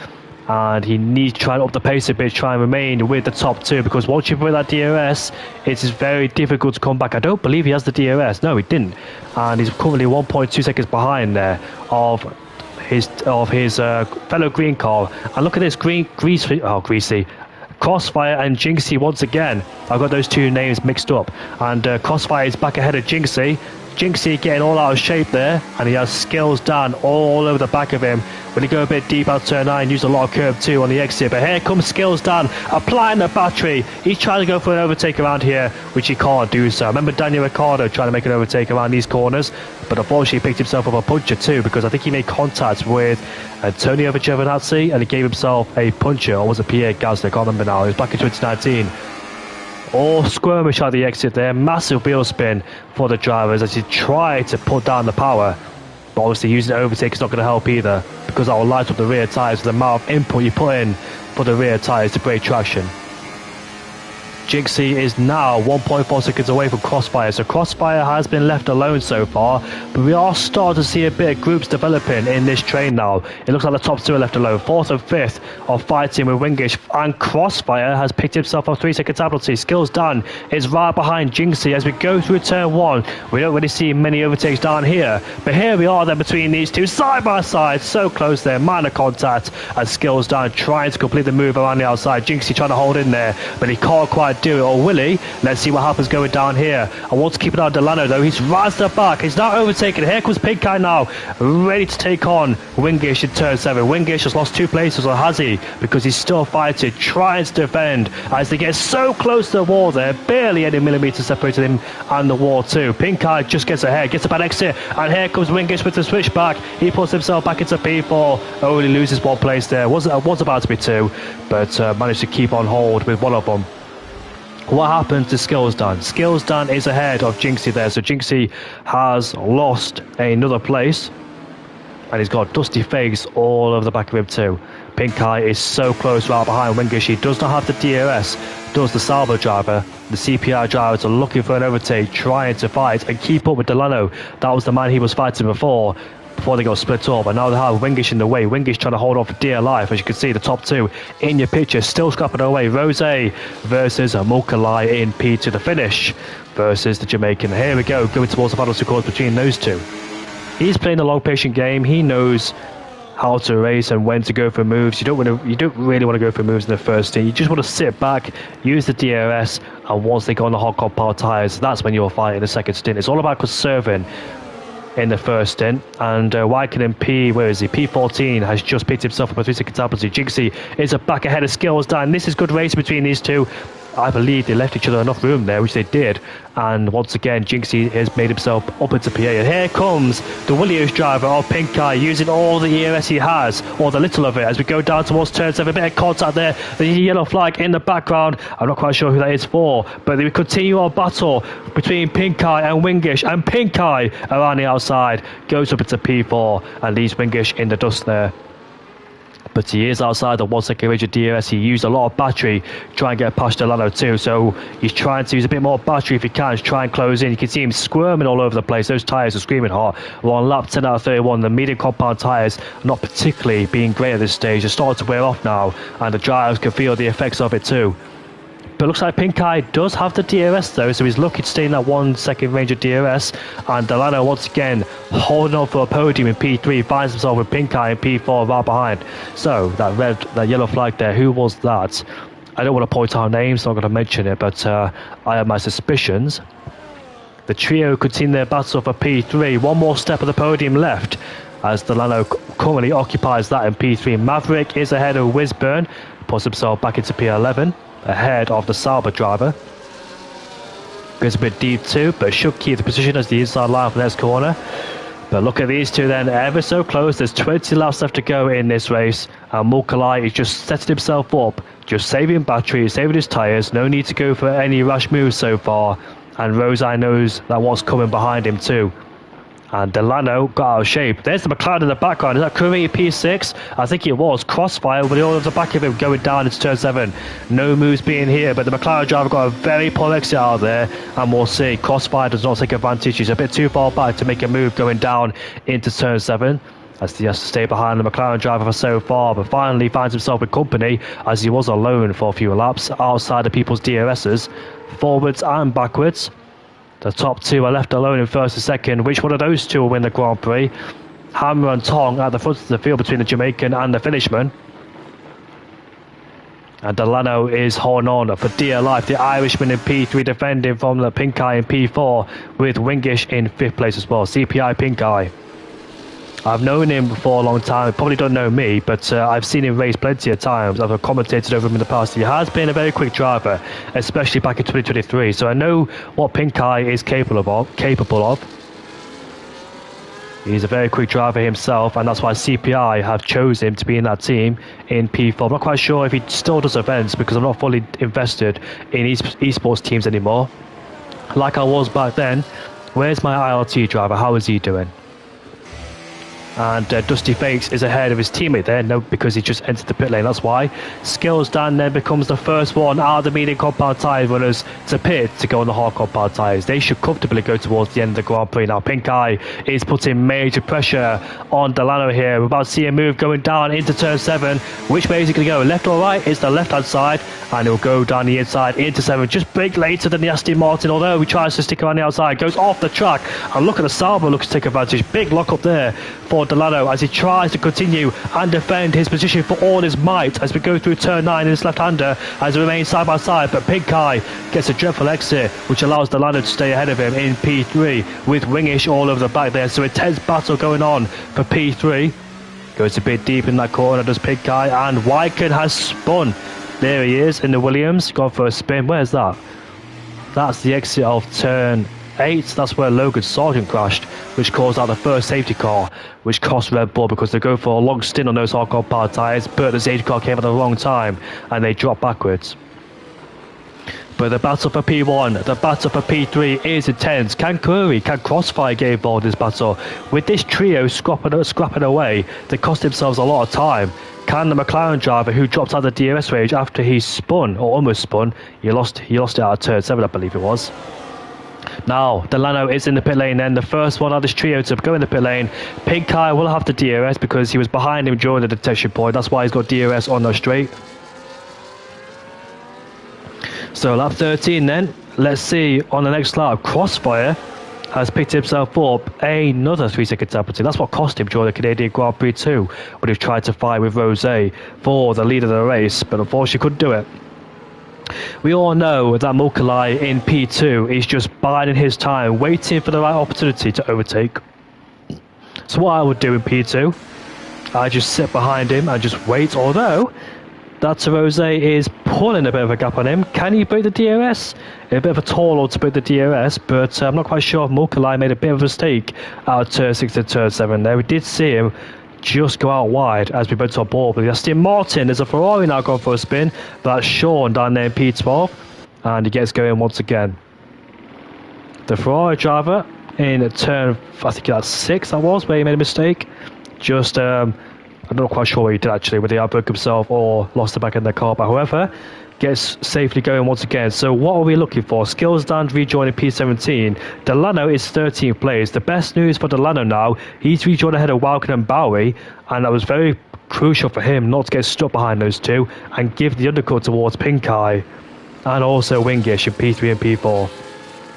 Speaker 1: And he needs to try and up the pace a bit, try and remain with the top two, because once you put that DRS, it is very difficult to come back. I don't believe he has the DRS. No, he didn't. And he's currently 1.2 seconds behind there of his fellow green car. And look at this, Greasy. Crossfire and Jinxie once again. I've got those two names mixed up. And Crossfire is back ahead of Jinxie. Jinxie getting all out of shape there, and he has skills down all over the back of him. When he go a bit deep out turn 9, use a lot of curve 2 on the exit, but here comes skills down, applying the battery. He's trying to go for an overtake around here, which he can't do so. I remember Daniel Ricciardo trying to make an overtake around these corners, but unfortunately he picked himself up a puncher too, because I think he made contact with Antonio Giovinazzi, and he gave himself a puncher, or was it Pierre Gasly? I can't remember now. It was back in 2019. All skirmish at the exit there, massive wheel spin for the drivers as he tried to put down the power, but obviously using the overtake is not going to help either, because that will light up the rear tyres with the amount of input you put in for the rear tyres to break traction. Jinxie is now 1.4 seconds away from Crossfire, so Crossfire has been left alone so far, but we are starting to see a bit of groups developing in this train now. It looks like the top two are left alone. 4th and 5th are fighting with Wingish, and Crossfire has picked himself a 3-second penalty. Skills done is right behind Jinxie as we go through turn 1. We don't really see many overtakes down here, but here we are then between these two side by side, so close there, minor contact, and Skills down trying to complete the move around the outside. Jinxie trying to hold in there, but he can't quite do it, or will he? Let's see what happens going down here. I want to keep an eye on Delano though. He's right to the back. He's now overtaken. Here comes Pink Eye now, ready to take on Wingish in turn 7. Wingish has lost 2 places, or has he? Because he's still fighting, trying to defend as they get so close to the wall there. Barely any millimeters separated him and the wall too. Pink Eye just gets ahead, gets a bad exit, and here comes Wingish with the switchback. He puts himself back into P4. Only loses 1 place there. Was about to be 2, but managed to keep on hold with one of them. What happened to Skills Done? Skills Done is ahead of Jinxie there, so Jinxie has lost another place, and he's got dusty face all over the back of him too. Pink Eye is so close right behind Wingish. He does not have the DRS, does the Sauber driver. The CPR drivers are looking for an overtake, trying to fight and keep up with Delano. That was the man he was fighting before they got split up, and now they have Wingish in the way. Wingish trying to hold on for dear life. As you can see, the top two in your picture still scrapping away. Rose versus Mulkalai in P2, the finish versus the Jamaican. Here we go, going towards the final 2 quarters between those two. He's playing a long patient game. He knows how to race and when to go for moves. You don't really want to go for moves in the first stint. You just want to sit back, use the DRS, and once they go on the hot compound tyres, that's when you'll fight in the second stint. It's all about conserving in the first stint, and Wyken P14 has just picked himself up a 3-second penalty. Jinxie is a back ahead of Skills Down. This is good race between these two. I believe they left each other enough room there, which they did, and once again Jinxie has made himself up into PA, and here comes the Williams driver of Pink Eye using all the ERS he has, or the little of it, as we go down towards turn 7. A bit of contact there, the yellow flag in the background. I'm not quite sure who that is for, but we continue our battle between Pink Eye and Wingish, and Pink Eye around the outside goes up into P4 and leaves Wingish in the dust there. But he is outside the 1 second range of DRS. He used a lot of battery to try and get past Delano too, so he's trying to use a bit more battery if he can to try and close in. You can see him squirming all over the place. Those tyres are screaming hot. We're on lap 10 out of 31. The medium compound tyres not particularly being great at this stage. They're starting to wear off now, and the drivers can feel the effects of it too. But it looks like Pink Eye does have the DRS though, so he's lucky to stay in that 1 second range of DRS. And Delano once again holding on for a podium in P3, finds himself with Pink Eye in P4 right behind. So that yellow flag there, who was that? I don't want to point out names, so I'm going to mention it, but I have my suspicions. The trio continue their battle for P3. One more step of the podium left, as Delano currently occupies that in P3. Maverick is ahead of Wisburn, puts himself back into P11. Ahead of the Sauber driver. Goes a bit deep too, but should keep the position as the inside line for the next corner. But look at these two then, ever so close. There's 20 laps left to go in this race, and Mulkalai is just setting himself up, just saving battery, saving his tyres. No need to go for any rash moves so far, and Rosei knows that what's coming behind him too. And Delano got out of shape. There's the McLaren in the background. Is that Curry P6? I think it was. Crossfire with all of the back of him going down into turn 7. No moves being here, but the McLaren driver got a very poor exit out there. And we'll see. Crossfire does not take advantage. He's a bit too far back to make a move going down into turn 7. As he has to stay behind the McLaren driver for so far, but finally finds himself with company as he was alone for a few laps outside of people's DRSs, forwards and backwards. The top two are left alone in first and second. Which one of those two will win the Grand Prix? Hammer and Tong at the front of the field between the Jamaican and the Finishman. And Delano is holding on for dear life. The Irishman in P3 defending from the Pink Eye in P4 with Wingish in 5th place as well. CPI Pink Eye. I've known him for a long time. He probably don't know me, but I've seen him race plenty of times. I've commentated over him in the past. He has been a very quick driver, especially back in 2023. So I know what Pink Eye is capable of. He's a very quick driver himself, and that's why CPI have chosen him to be in that team in P4. I'm not quite sure if he still does events because I'm not fully invested in esports teams anymore. Like I was back then. Where's my ILT driver? How is he doing? And Dusty Fakes is ahead of his teammate there, no, because he just entered the pit lane, that's why. Skills Dan then becomes the first one out of the medium compound tyre runners to pit to go on the hard compound tyres. They should comfortably go towards the end of the Grand Prix. Now Pink Eye is putting major pressure on Delano here. We're about to see a move going down into turn 7. Which way is he going to go? Left or right? It's the left hand side, and he'll go down the inside into 7. Just brake later than the Aston Martin, although he tries to stick around the outside. Goes off the track, and look at the Sauber looks to take advantage. Big lock up there for Delano as he tries to continue and defend his position for all his might as we go through turn 9 in his left-hander as they remain side by side, but Pink Eye gets a dreadful exit which allows Delano to stay ahead of him in P3 with Wingish all over the back there. So intense battle going on for P3. Goes a bit deep in that corner, does Pink Eye, and Wyken has spun. There he is in the Williams, gone for a spin. Where's that? That's the exit of turn 8. That's where Logan Sargent crashed, which caused out the first safety car, which cost Red Bull because they go for a long stint on those hardcore power tyres, but the safety car came at the wrong time and they dropped backwards. But the battle for P1, the battle for P3 is intense. Can Crossfire get involved in this battle? With this trio scrapping away, they cost themselves a lot of time. Can the McLaren driver, who dropped out of the DRS range after he spun, or almost spun, he lost it out of turn 7, I believe it was. Now, Delano is in the pit lane then, the first one out of this trio to go in the pit lane. Pink Eye will have the DRS because he was behind him during the detection point. That's why he's got DRS on the straight. So lap 13 then, let's see on the next lap. Crossfire has picked himself up another 3-second penalty. That's what cost him during the Canadian Grand Prix 2 when he tried to fight with Rosé for the lead of the race, but unfortunately couldn't do it. We all know that Mulcahy in P2 is just biding his time, waiting for the right opportunity to overtake. So what I would do in P2, I just sit behind him and just wait, although that Rosé is pulling a bit of a gap on him. Can he break the DRS? A bit of a tall order to break the DRS, but I'm not quite sure if Mulcahy made a bit of a mistake out of turn 6 to turn 7 there. We did see him just go out wide as we went to a ball. But Aston Martin, there's a Ferrari now going for a spin. That's Sean down there in P12, and he gets going once again. The Ferrari driver in turn, I think that's 6 that was, where he made a mistake. Just, I'm not quite sure what he did actually, whether he outbroke himself or lost the back in the car, but however, gets safely going once again. So what are we looking for? Skills Dan rejoining P17. Delano is 13th place. The best news for Delano now, he's rejoined ahead of Walken and Bowie, and that was very crucial for him not to get stuck behind those two and give the undercut towards Pink Eye and also Wingish in P3 and P4.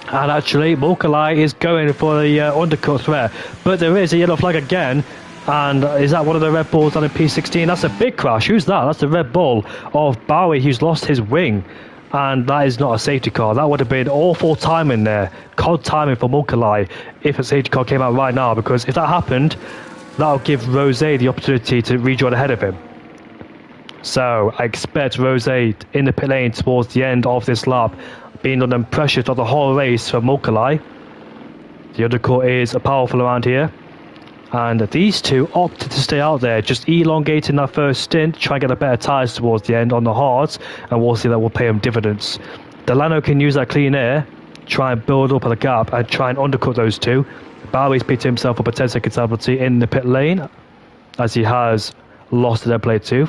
Speaker 1: And actually, Mulcahy is going for the undercut threat, but there is a yellow flag again. And is that one of the Red Bulls on in P16? That's a big crash. Who's that? That's the Red Bull of Bowie, who's lost his wing. And that is not a safety car. That would have been awful timing there. COD timing for Mulcahy if a safety car came out right now. Because if that happened, that would give Rosé the opportunity to rejoin ahead of him. So I expect Rosé in the pit lane towards the end of this lap, being under pressure throughout the whole race for Mulcahy. The undercut is powerful around here. And these two opted to stay out there, just elongating that first stint, try and get the better tyres towards the end on the hards, and we'll see that will pay them dividends. Delano can use that clean air, try and build up a gap and try and undercut those two. Barry's picked himself up a 10-second penalty in the pit lane, as he has lost the dead plate too.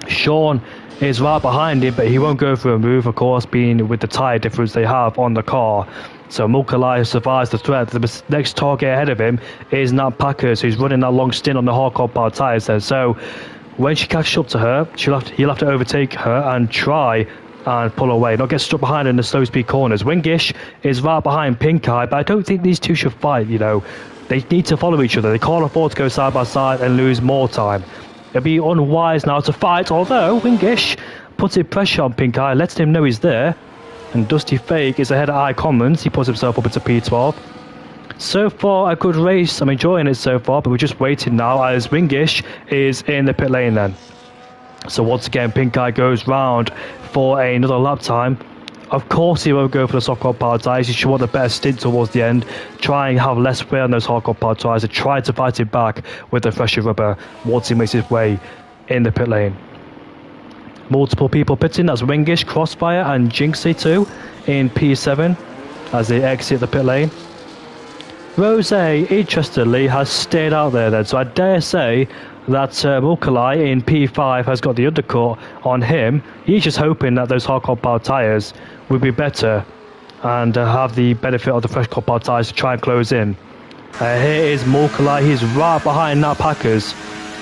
Speaker 1: Sean is right behind him, but he won't go for a move, of course, being with the tyre difference they have on the car. So Mulcahy survives the threat. The next target ahead of him is Nat Packers, who's running that long stint on the hardcore power tyres there. So when she catches up to her, he'll have to overtake her and try and pull away, not get stuck behind her in the slow speed corners. Wingish is right behind Pink Eye, but I don't think these two should fight, you know. They need to follow each other. They can't afford to go side by side and lose more time. It'd be unwise now to fight, although Wingish puts in pressure on Pink Eye, lets him know he's there. And Dusty Fake is ahead of I Commons. He puts himself up into P12. So far, a good race. I'm enjoying it so far, but we're just waiting now as Wingish is in the pit lane then. So once again, Pink Eye goes round for another lap time. Of course, he won't go for the softcore power tyres. He should want the better stint towards the end. Try and have less wear on those hardcore power tyres. And try to fight it back with the fresher rubber once he makes his way in the pit lane. Multiple people pitting. That's Wingish, Crossfire and Jinxie too in P7 as they exit the pit lane. Rose, interestingly, has stayed out there then. So I dare say that Mulcahy in P5 has got the undercut on him. He's just hoping that those hardcore power tyres will be better and have the benefit of the fresh power tyres to try and close in. Here is Mulcahy. He's right behind Nat Packers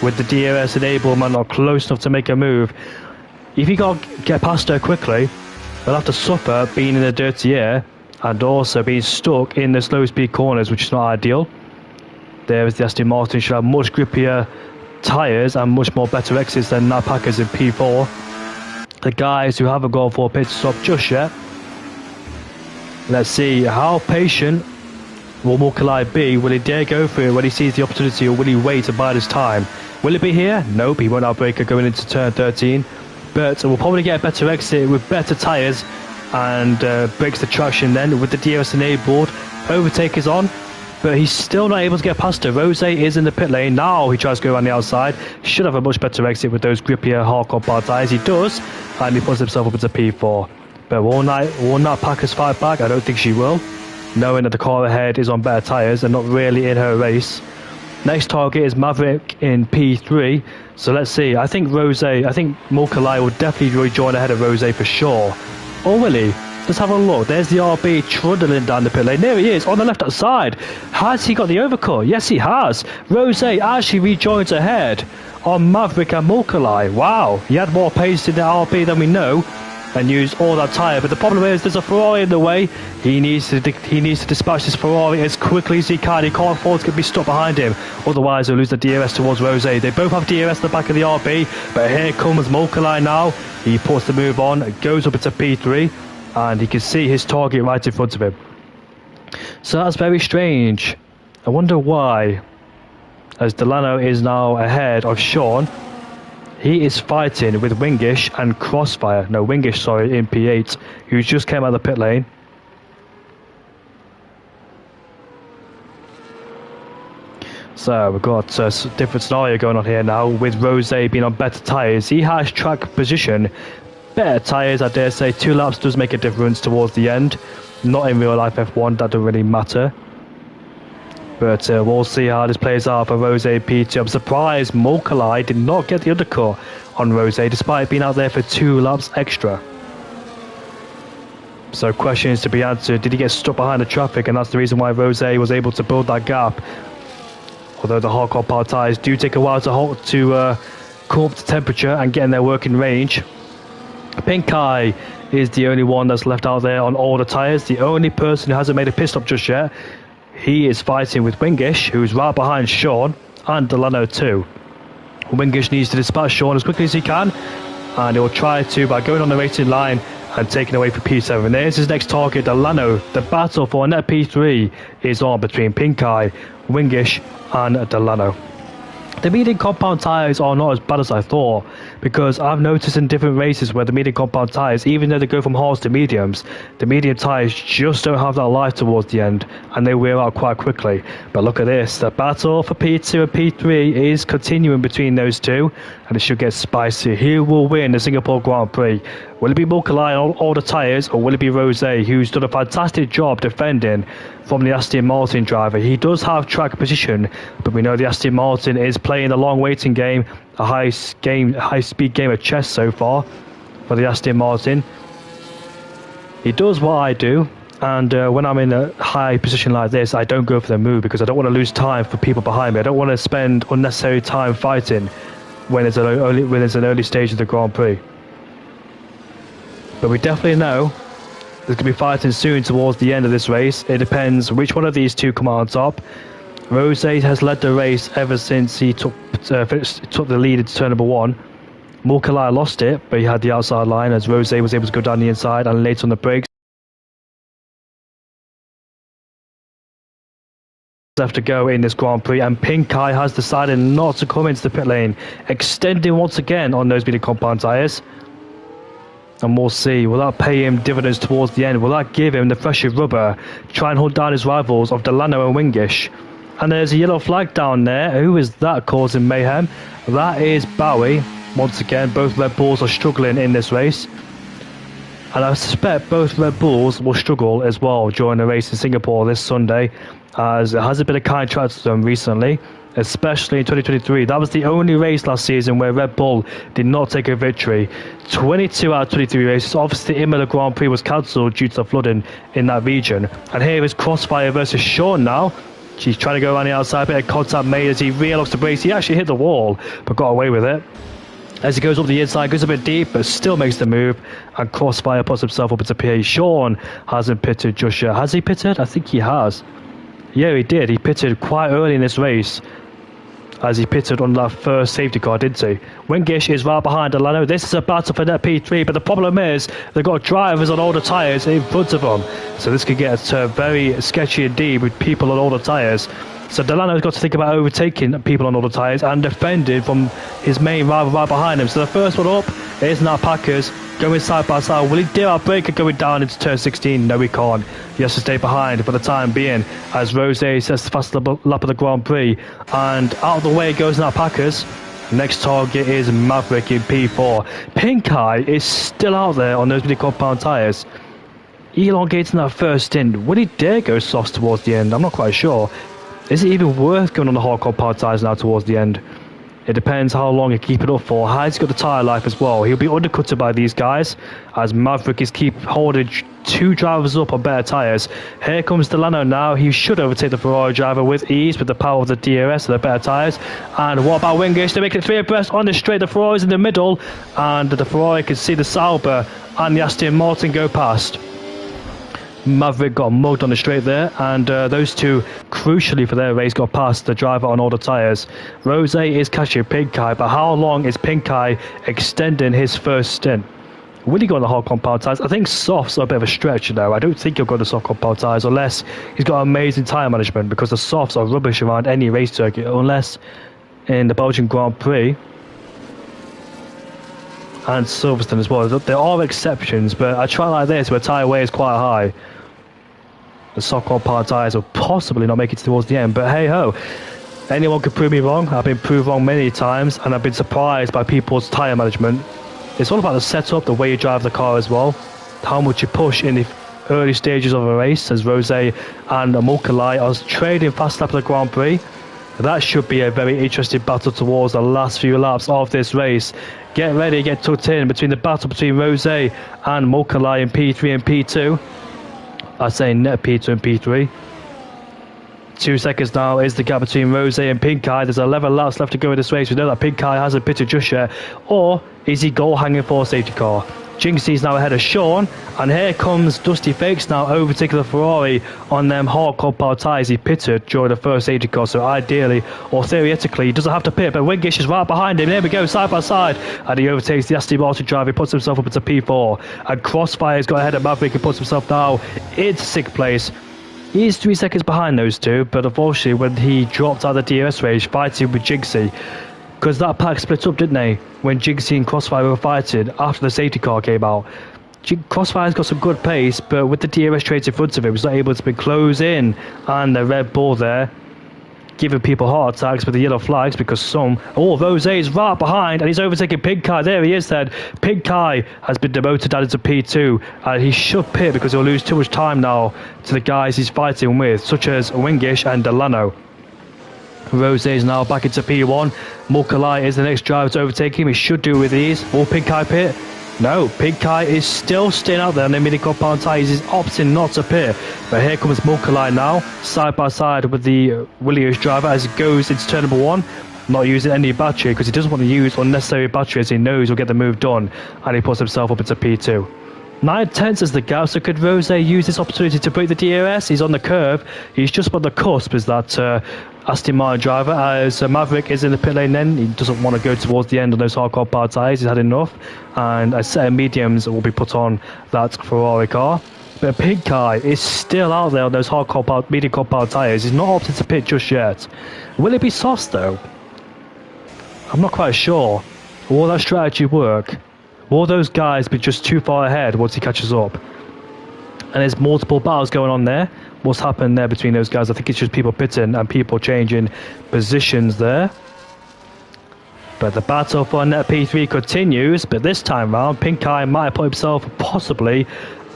Speaker 1: with the DRS enablement, not close enough to make a move. If he can't get past her quickly, he'll have to suffer being in the dirty air and also being stuck in the slow speed corners, which is not ideal. There is the Aston Martin. Should have much grippier tyres and much more better exits than Nat Packers in P4. The guys who haven't gone for a pit stop just yet. Let's see how patient will Mulcahy be. Will he dare go for it when he sees the opportunity, or will he wait to bide his time? Will it be here? Nope, he won't outbreaker going into turn 13. But we'll probably get a better exit with better tyres and breaks the traction then with the DRS enabled. Overtake is on, but he's still not able to get past her. Rose is in the pit lane. Now he tries to go around the outside. Should have a much better exit with those grippier hardcore bar tyres. He does, and he puts himself up into P4. But will Nat Packers fight back? I don't think she will, knowing that the car ahead is on better tyres and not really in her race. Next target is Maverick in P3. So let's see. I think Mulcahy will definitely rejoin ahead of Rose for sure. Or will he? Let's have a look. There's the RB trundling down the pit lane. There he is on the left hand side. Has he got the overcut? Yes, he has. Rose actually rejoins ahead on Maverick and Mulcahy. Wow, he had more pace in the RB than we know and used all that tyre. But the problem is there's a Ferrari in the way. He needs to dispatch this Ferrari as quickly as he can. He can't afford to be stuck behind him. Otherwise, he'll lose the DRS towards Rose. They both have DRS in the back of the RB. But here comes Mulcahy now. He puts the move on, goes up into P3. And he can see his target right in front of him. So that's very strange. I wonder why. As Delano is now ahead of Sean. He is fighting with Wingish and Crossfire. No, Wingish, sorry, in P8, who just came out of the pit lane. So we've got a different scenario going on here now with Rose being on better tyres. He has track position, better tyres, I dare say. 2 laps does make a difference towards the end. Not in real life F1, that doesn't really matter. But we'll see how this plays out for Rose P2. I'm surprised Mulcahy did not get the undercut on Rose, despite being out there for 2 laps extra. So questions to be answered. Did he get stuck behind the traffic, and that's the reason why Rose was able to build that gap? Although the hardcore power tyres do take a while to cool up the temperature and get in their working range. Pink Eye is the only one that's left out there on all the tyres. The only person who hasn't made a pit stop just yet. He is fighting with Wingish, who's right behind Sean, and Delano too. Wingish needs to dispatch Sean as quickly as he can, and he'll try to by going on the racing line and taking away for P7. There's his next target, Delano. The battle for net P3 is on between Pink Eye, Wingish, and Delano. The medium compound tyres are not as bad as I thought, because I've noticed in different races where the medium compound tyres, even though they go from hards to mediums, the medium tyres just don't have that life towards the end, and they wear out quite quickly. But look at this, the battle for P2 and P3 is continuing between those two, and it should get spicy. Who will win the Singapore Grand Prix? Will it be Mulcahy on all the tyres, or will it be Rosé, who's done a fantastic job defending from the Aston Martin driver? He does have track position, but we know the Aston Martin is playing a long waiting game, a high-speed game of chess so far for the Aston Martin. He does what I do, and when I'm in a high position like this, I don't go for the move because I don't want to lose time for people behind me. I don't want to spend unnecessary time fighting when it's an early stage of the Grand Prix. But we definitely know there's going to be fighting soon towards the end of this race. It depends which one of these two come out on top. Rosé has led the race ever since he took the lead into turn number 1. Mulcahy lost it, but he had the outside line as Rosé was able to go down the inside and later on the brakes. Left to go in this Grand Prix, and Pinkeye has decided not to come into the pit lane, extending once again on those medium compound tyres. And we'll see, will that pay him dividends towards the end? Will that give him the fresher rubber to try and hunt down his rivals of Delano and Wingish? And there's a yellow flag down there. Who is that causing mayhem? That is Bowie. Once again, both Red Bulls are struggling in this race. And I suspect both Red Bulls will struggle as well during the race in Singapore this Sunday, as it has a bit of kind track to them recently, especially in 2023. That was the only race last season where Red Bull did not take a victory. 22 out of 23 races. Obviously, the Imola Grand Prix was cancelled due to flooding in that region. And here is Crossfire versus Sean now. She's trying to go around the outside, bit of contact made as he re-locks the brakes. He actually hit the wall, but got away with it. As he goes up the inside, goes a bit deep, but still makes the move. And Crossfire puts himself up into P8. Sean hasn't pitted just yet. Has he pitted? I think he has. Yeah, he did. He pitted quite early in this race, as he pitted on that first safety car, didn't he? Wingish is right behind Delano. This is a battle for that P3, but the problem is they've got drivers on all the tyres in front of them. So this could get very sketchy indeed with people on all the tyres. So Delano's got to think about overtaking people on all the tyres and defending from his main rival right behind him. So the first one up is now Packers going side by side. Will he dare our breaker going down into turn 16? No, he can't. He has to stay behind for the time being as Rosé sets the fastest lap of the Grand Prix. And out of the way goes now Packers. Next target is Maverick in P4. Pinkeye is still out there on those mini compound tyres, elongating that first stint. Will he dare go soft towards the end? I'm not quite sure. Is it even worth going on the hard compound tyres now towards the end? It depends how long you keep it up for. Hyde's got the tyre life as well. He'll be undercutted by these guys as Maverick is keep holding two drivers up on better tyres. Here comes Delano now. He should overtake the Ferrari driver with ease with the power of the DRS and the better tyres. And what about Wingish? They make it 3 abreast on the straight. The Ferrari's in the middle, and the Ferrari can see the Sauber and the Aston Martin go past. Maverick got mugged on the straight there, and those two, crucially for their race, got past the driver on all the tyres. Rosé is catching Pinkeye, but how long is Pinkeye extending his first stint? Will he go on the hard compound tyres? I think softs are a bit of a stretch, though. I don't think he'll go on the soft compound tyres unless he's got amazing tyre management, because the softs are rubbish around any race circuit, unless in the Belgian Grand Prix and Silverstone as well. There are exceptions, but a track like this where tyre wear is quite high, the soft compound tyres will possibly not make it towards the end. But hey ho, anyone could prove me wrong. I've been proved wrong many times, and I've been surprised by people's tyre management. It's all about the setup, the way you drive the car as well, how much you push in the early stages of a race, as Rosé and Mulcahy are trading fast lap of the Grand Prix. That should be a very interesting battle towards the last few laps of this race. Get ready, get tucked in between the battle between Rosé and Mulcahy in P3 and P2. I say net P2 and P3. 2 seconds now is the gap between Rosé and Pinkeye. There's 11 laps left to go in this race. We know that Pinkeye hasn't pitted just yet. Or is he goal hanging for a safety car? Jinxie's now ahead of Sean, and here comes Dusty Fakes now overtaking the Ferrari on them hard compound tyres he pitted during the first safety car. So ideally, or theoretically, he doesn't have to pit, but Wingish is right behind him. There we go, side by side, and he overtakes the Aston Martin driver. He puts himself up into P4, and Crossfire's got ahead of Maverick and puts himself now into 6th place. He's 3 seconds behind those two, but unfortunately when he dropped out of the DRS range fighting with Jinxie, because that pack split up, didn't they, when Jinxie and Crossfire were fighting after the safety car came out. Crossfire's got some good pace, but with the DRS trains in front of him, he's not able to close in, and the Red Bull there giving people heart attacks with the yellow flags because Rose is right behind and he's overtaking Pink Kai. There he is then. Pink Kai has been demoted down into P2 and he should pit because he'll lose too much time now to the guys he's fighting with, such as Wingish and Delano. Rose is now back into P1. Mulcahy is the next driver to overtake him. He should do with ease. Will Pink Kai pit? No, Pink Kai is still staying out there on the mini compound tyres. He's opting not to pit. But here comes Mulcahy now, side by side with the Williams driver as he goes into turn number 1. Not using any battery because he doesn't want to use unnecessary battery as he knows he'll get the move done. And he puts himself up into P2. 9/10 is the gap, so could Rose use this opportunity to break the DRS? He's on the curve. He's just on the cusp as that Aston Martin driver, as Maverick is in the pit lane then. He doesn't want to go towards the end of those hardcore power tyres. He's had enough. And a set of mediums will be put on that Ferrari car. But Pink Kai is still out there on those medium power tyres. He's not opted to pit just yet. Will it be softs though? I'm not quite sure. Will that strategy work? Will those guys be just too far ahead once he catches up? And there's multiple battles going on there. What's happened there between those guys? I think it's just people pitting and people changing positions there. But the battle for net P3 continues. But this time round, Pink Kai might have put himself possibly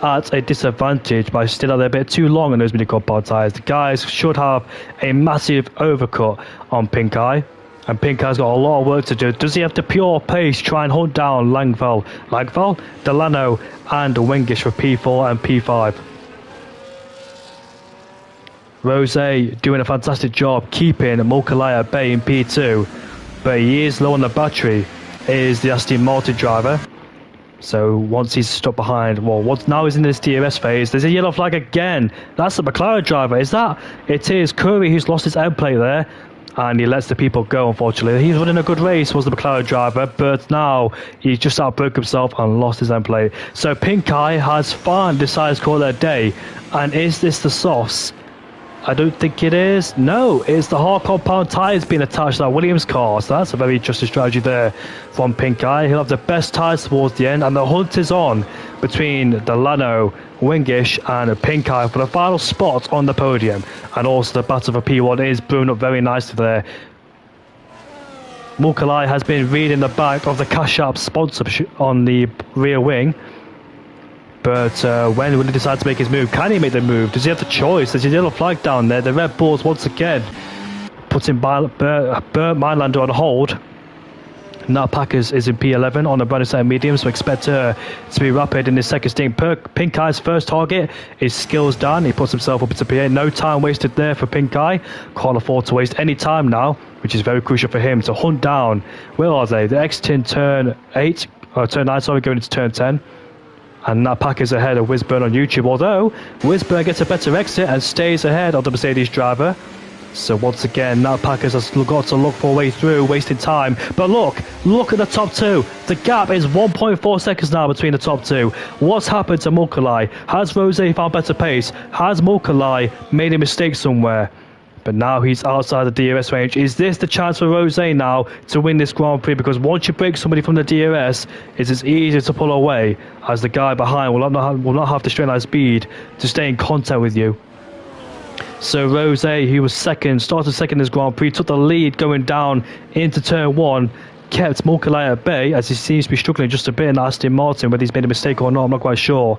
Speaker 1: at a disadvantage by staying out there a bit too long on those mini-compound tyres. The guys should have a massive overcut on Pink Kai. And Pink Kai's got a lot of work to do. Does he have the pure pace to try and hunt down Langfell, Delano and Wingish for P4 and P5? Rose doing a fantastic job keeping Mulcahy at bay in P2, but he is low on the battery. Is the Aston Martin driver. So once he's stuck behind, now he's in this DRS phase. There's a yellow flag again. That's the McLaren driver. Is that? It is Curry who's lost his end plate there. And he lets the people go, unfortunately. He's running a good race, was the McLaren driver, but now he's just outbroke himself and lost his end plate. So Pink Kai has finally decided to call it a day. And is this the softs? I don't think it is. No, it's the hard compound tyres being attached to that Williams car. So that's a very interesting strategy there from Pink Kai. He'll have the best tyres towards the end. And the hunt is on between Delano, Wingish and Pink Kai for the final spot on the podium. And also the battle for P1 is brewing up very nicely there. Mulcahy has been reading the back of the Cash App sponsorship on the rear wing. But when will he decide to make his move? Can he make the move? Does he have the choice? There's a yellow flag down there. The Red Bulls once again putting Bert Mailander on hold. Now Packers is in P11 on the brand new set of medium, so expect her to be rapid in this second stint. Pink Kai's first target is skills down. He puts himself up into P8. No time wasted there for Pink Kai. Can't afford to waste any time now, which is very crucial for him to hunt down. Where are they? The exit turn 9, going into turn 10. And that Pack is ahead of Wisburn on YouTube, although Wisburn gets a better exit and stays ahead of the Mercedes driver. So once again, that Packers has got to look for a way through, wasting time. But look at the top two. The gap is 1.4 seconds now between the top two. What's happened to Mulcahy? Has Rose found better pace? Has Mulcahy made a mistake somewhere? But now he's outside the DRS range. Is this the chance for Rose now to win this Grand Prix? Because once you break somebody from the DRS, it's as easy to pull away as the guy behind will not have the straight line speed to stay in contact with you. So Rose, who was started second in this Grand Prix, took the lead going down into turn 1, kept Mulcahy at bay as he seems to be struggling just a bit in Aston Martin. Whether he's made a mistake or not, I'm not quite sure.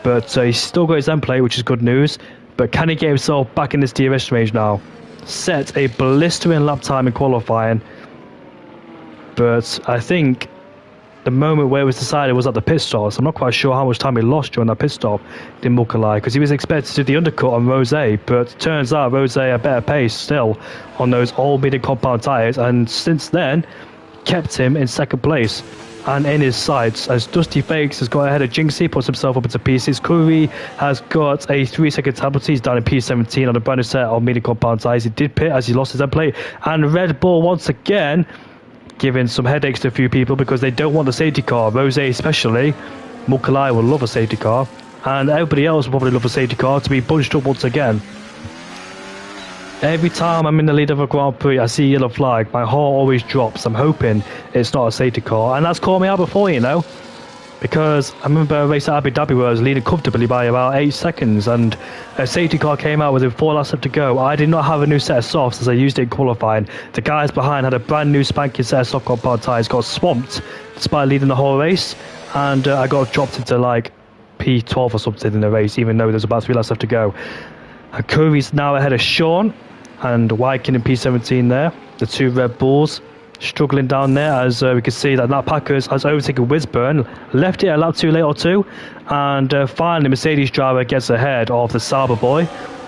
Speaker 1: But he's still got his end plate, which is good news. But can he get himself back in this DRS range now? Set a blistering lap time in qualifying. But I think the moment where it was decided was at the pit stop. So I'm not quite sure how much time he lost during that pit stop in Mulcahy, because he was expected to do the undercut on Rose. But it turns out Rose a better pace still on those old medium compound tyres. And since then, kept him in second place and in his sights, as Dusty Fakes has got ahead of Jinxie, puts himself up into P6. Curry has got a 3-second penalty. He's down in P17 on a brand new set of medium compound tyres. He did pit as he lost his end plate. And Red Bull once again giving some headaches to a few people because they don't want the safety car. Rose especially. Mulcahy will love a safety car. And everybody else will probably love a safety car to be bunched up once again. Every time I'm in the lead of a Grand Prix, I see a yellow flag. My heart always drops. I'm hoping it's not a safety car. And that's caught me out before, you know. Because I remember a race at Abu Dhabi where I was leading comfortably by about 8 seconds, and a safety car came out with 4 laps left to go. I did not have a new set of softs as I used it in qualifying. The guys behind had a brand new spanking set of soft compound tyres, got swamped despite leading the whole race, and I got dropped into like P12 or something in the race, even though there's about 3 laps left to go. And Curry's now ahead of Sean and Wykin in P17 there, the 2 Red Bulls. Struggling down there, as we can see that Packers has overtaken Wisburn, left it a lap too late or two, and finally Mercedes driver gets ahead of the Sauber boy,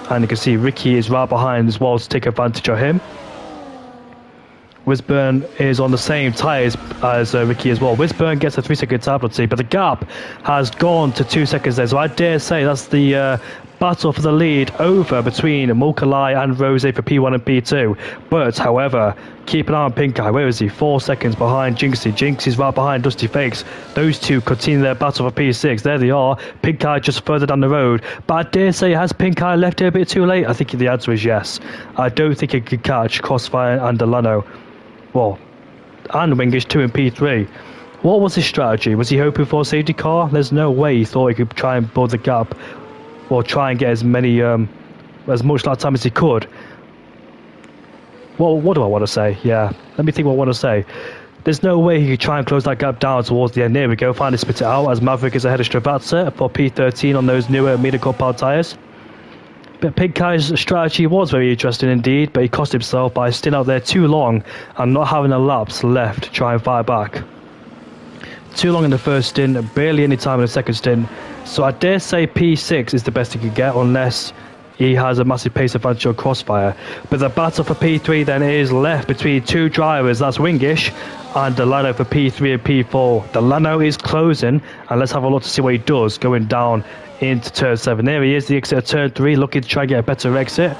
Speaker 1: and you can see Ricky is right behind as well to take advantage of him. Wisburn is on the same tyres as Ricky as well. Wisburn gets a 3-second time penalty, but the gap has gone to 2 seconds there, so I dare say that's the battle for the lead over between Mulcahy and Rose for P1 and P2. But, however, keep an eye on Pink Eye. Where is he? 4 seconds behind Jinxie. Jinxie's right behind Dusty Fakes. Those two continue their battle for P6. There they are. Pink Eye just further down the road. But I dare say, has Pink Eye left it a bit too late? I think the answer is yes. I don't think he could catch Crossfire and Delano. Well, and Wingish 2 and P3. What was his strategy? Was he hoping for a safety car? There's no way he thought he could try and build the gap or try and get as much lap time as he could. Well, what do I want to say? Yeah, let me think what I want to say. There's no way he could try and close that gap down towards the end. There we go, finally spit it out as Maverick is ahead of Stravatza for P13 on those newer medium compound tyres. But Pink Eye's strategy was very interesting indeed, but he cost himself by staying out there too long and not having a laps left to try and fight back. Too long in the first stint, barely any time in the second stint. So I dare say P6 is the best he could get unless he has a massive pace advantage on Crossfire. But the battle for P3 then is left between 2 drivers, that's Wingish and Delano for P3 and P4. Delano is closing, and let's have a look to see what he does going down into turn 7. There he is, the exit of turn 3, looking to try and get a better exit.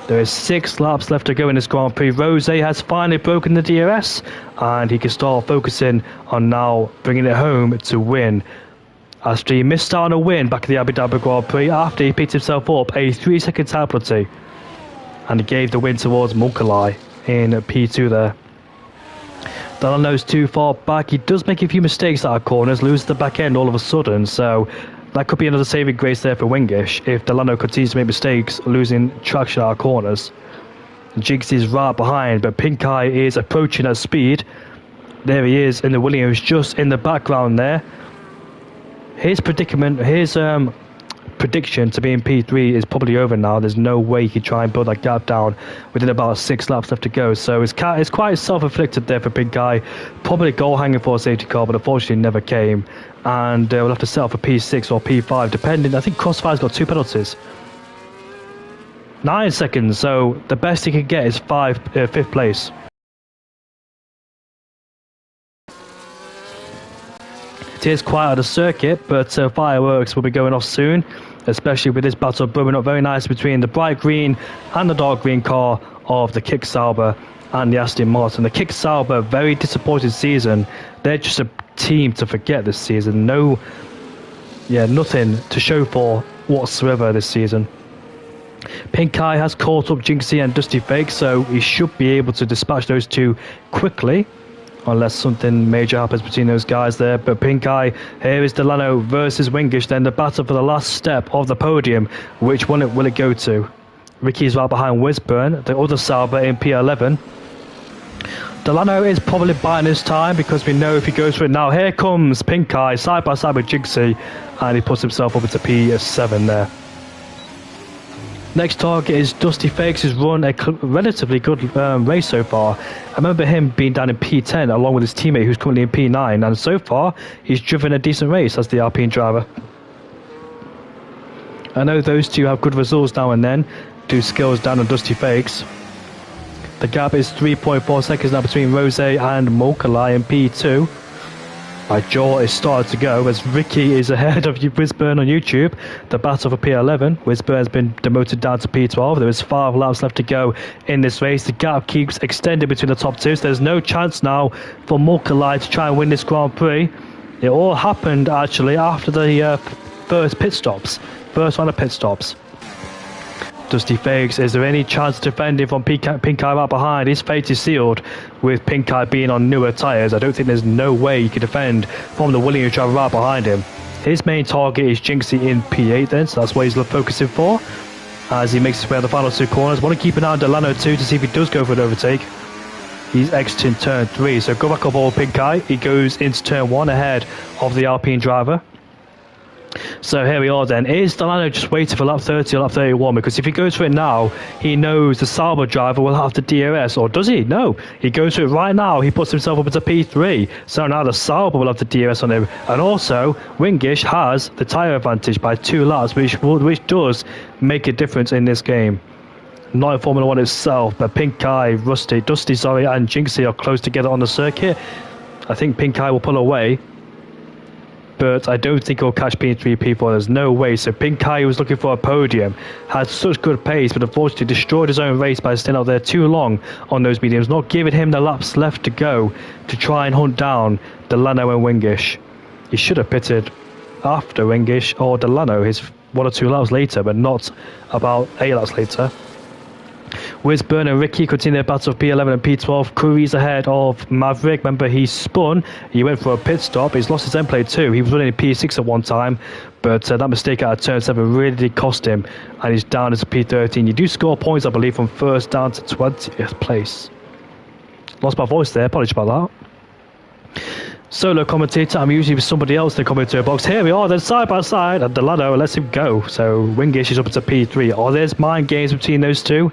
Speaker 1: There is 6 laps left to go in this Grand Prix. Rose has finally broken the DRS, and he can start focusing on now bringing it home to win. After he missed out on a win back at the Abu Dhabi Grand Prix, after he picked himself up a 3-second time penalty, and he gave the win towards Mulcahy in P2 there. Delano's too far back. He does make a few mistakes out of corners, loses the back end all of a sudden, so that could be another saving grace there for Wingish if Delano continues to make mistakes, losing traction out of corners. Jinx is right behind, but Pink Eye is approaching at speed. There he is in the Williams, just in the background there. His predicament, his prediction to be in P3 is probably over now. There's no way he could try and build that gap down within about 6 laps left to go. So it's quite self-inflicted there for Pink Eye. Probably goal hanging for a safety car, but unfortunately never came. And we'll have to settle for P6 or P5, depending. I think Crossfire's got 2 penalties. 9 seconds, so the best he can get is 5th place. It is quiet on the circuit, but fireworks will be going off soon, especially with this battle brewing up very nice between the bright green and the dark green car of the Kick Sauber and the Aston Martin. The Kick Sauber, very disappointed season. They're just a team to forget this season. Nothing to show for whatsoever this season. Pink Eye has caught up Jinxie and Dusty Fake, so he should be able to dispatch those two quickly, unless something major happens between those guys there. But Pink Eye, here is Delano versus Wingish, then the battle for the last step of the podium. Which one will it go to? Ricky's right behind Wisburn, the other Sauber in P11. Delano is probably buying his time because we know if he goes for it now. Here comes Pink Eye side by side with Jinxie, and he puts himself up into P7 there. Next target is Dusty Fakes, who's run a relatively good race so far. I remember him being down in P10 along with his teammate who's currently in P9, and so far he's driven a decent race as the Alpine driver. I know those two have good results now and then, do skills down on Dusty Fakes. The gap is 3.4 seconds now between Rose and Mulcahy in P2. My jaw is starting to go as Ricky is ahead of Wisburn on YouTube. The battle for P11. Wisburn has been demoted down to P12. There is 5 laps left to go in this race. The gap keeps extending between the top two, so there's no chance now for Mulcahy to try and win this Grand Prix. It all happened actually after the first round of pit stops. Dusty fakes. Is there any chance defending from Pink Eye right behind? His fate is sealed with Pink Eye being on newer tyres. I don't think there's no way he can defend from the Williams driver right behind him. His main target is Jinxie in P8 then, so that's what he's focusing for as he makes his way on the final 2 corners. Want to keep an eye on Delano too to see if he does go for an overtake. He's exiting turn 3, so go back on board Pink Eye. He goes into turn 1 ahead of the Alpine driver. So here we are then. Is Delano just waiting for lap 30 or lap 31? Because if he goes for it now, he knows the Sauber driver will have the DRS. Or does he? No. He goes for it right now. He puts himself up into P3. So now the Sauber will have the DRS on him. And also, Wingish has the tyre advantage by 2 laps, which does make a difference in this game. Not in Formula 1 itself, but Pink Eye, Dusty, and Jinxie are close together on the circuit. I think Pink Eye will pull away, but I don't think he'll catch P3 people. There's no way. So Pink Eye, who was looking for a podium, had such good pace, but unfortunately destroyed his own race by staying out there too long on those mediums, not giving him the laps left to go to try and hunt down Delano and Wingish. He should have pitted after Wingish or Delano, his 1 or 2 laps later, but not about 8 laps later. Wisburn and Ricky continue their battle of P11 and P12. Curry's ahead of Maverick. Remember, he spun. He went for a pit stop. He's lost his end plate too. He was running P6 at one time, but that mistake out of turn 7 really did cost him, and he's down as a P13. You do score points, I believe, from 1st down to 20th place. Lost my voice there. Apologies about that. Solo commentator. I'm usually with somebody else in the commentator box. Here we are, then side by side, and Delano lets him go. So Wingish is up to P3. Are there mind games between those two?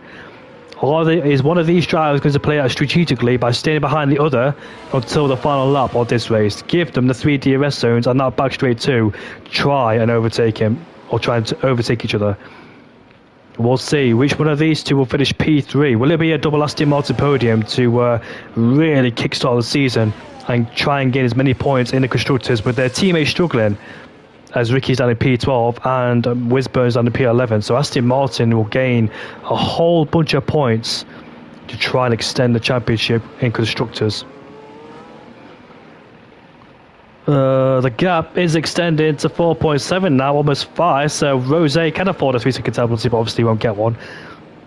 Speaker 1: Or is one of these drivers going to play out strategically by staying behind the other until the final lap of this race? Give them the 3 DRS zones and now back straight to try and overtake him, or try to overtake each other. We'll see which one of these two will finish P3. Will it be a double Aston Martin podium to really kickstart the season and try and gain as many points in the constructors with their teammates struggling, as Ricky's down in P12 and Wisburn's down in P11. So Aston Martin will gain a whole bunch of points to try and extend the championship in constructors. The gap is extended to 4.7 now, almost 5. So Rose can afford a 3-second penalty, but obviously won't get one.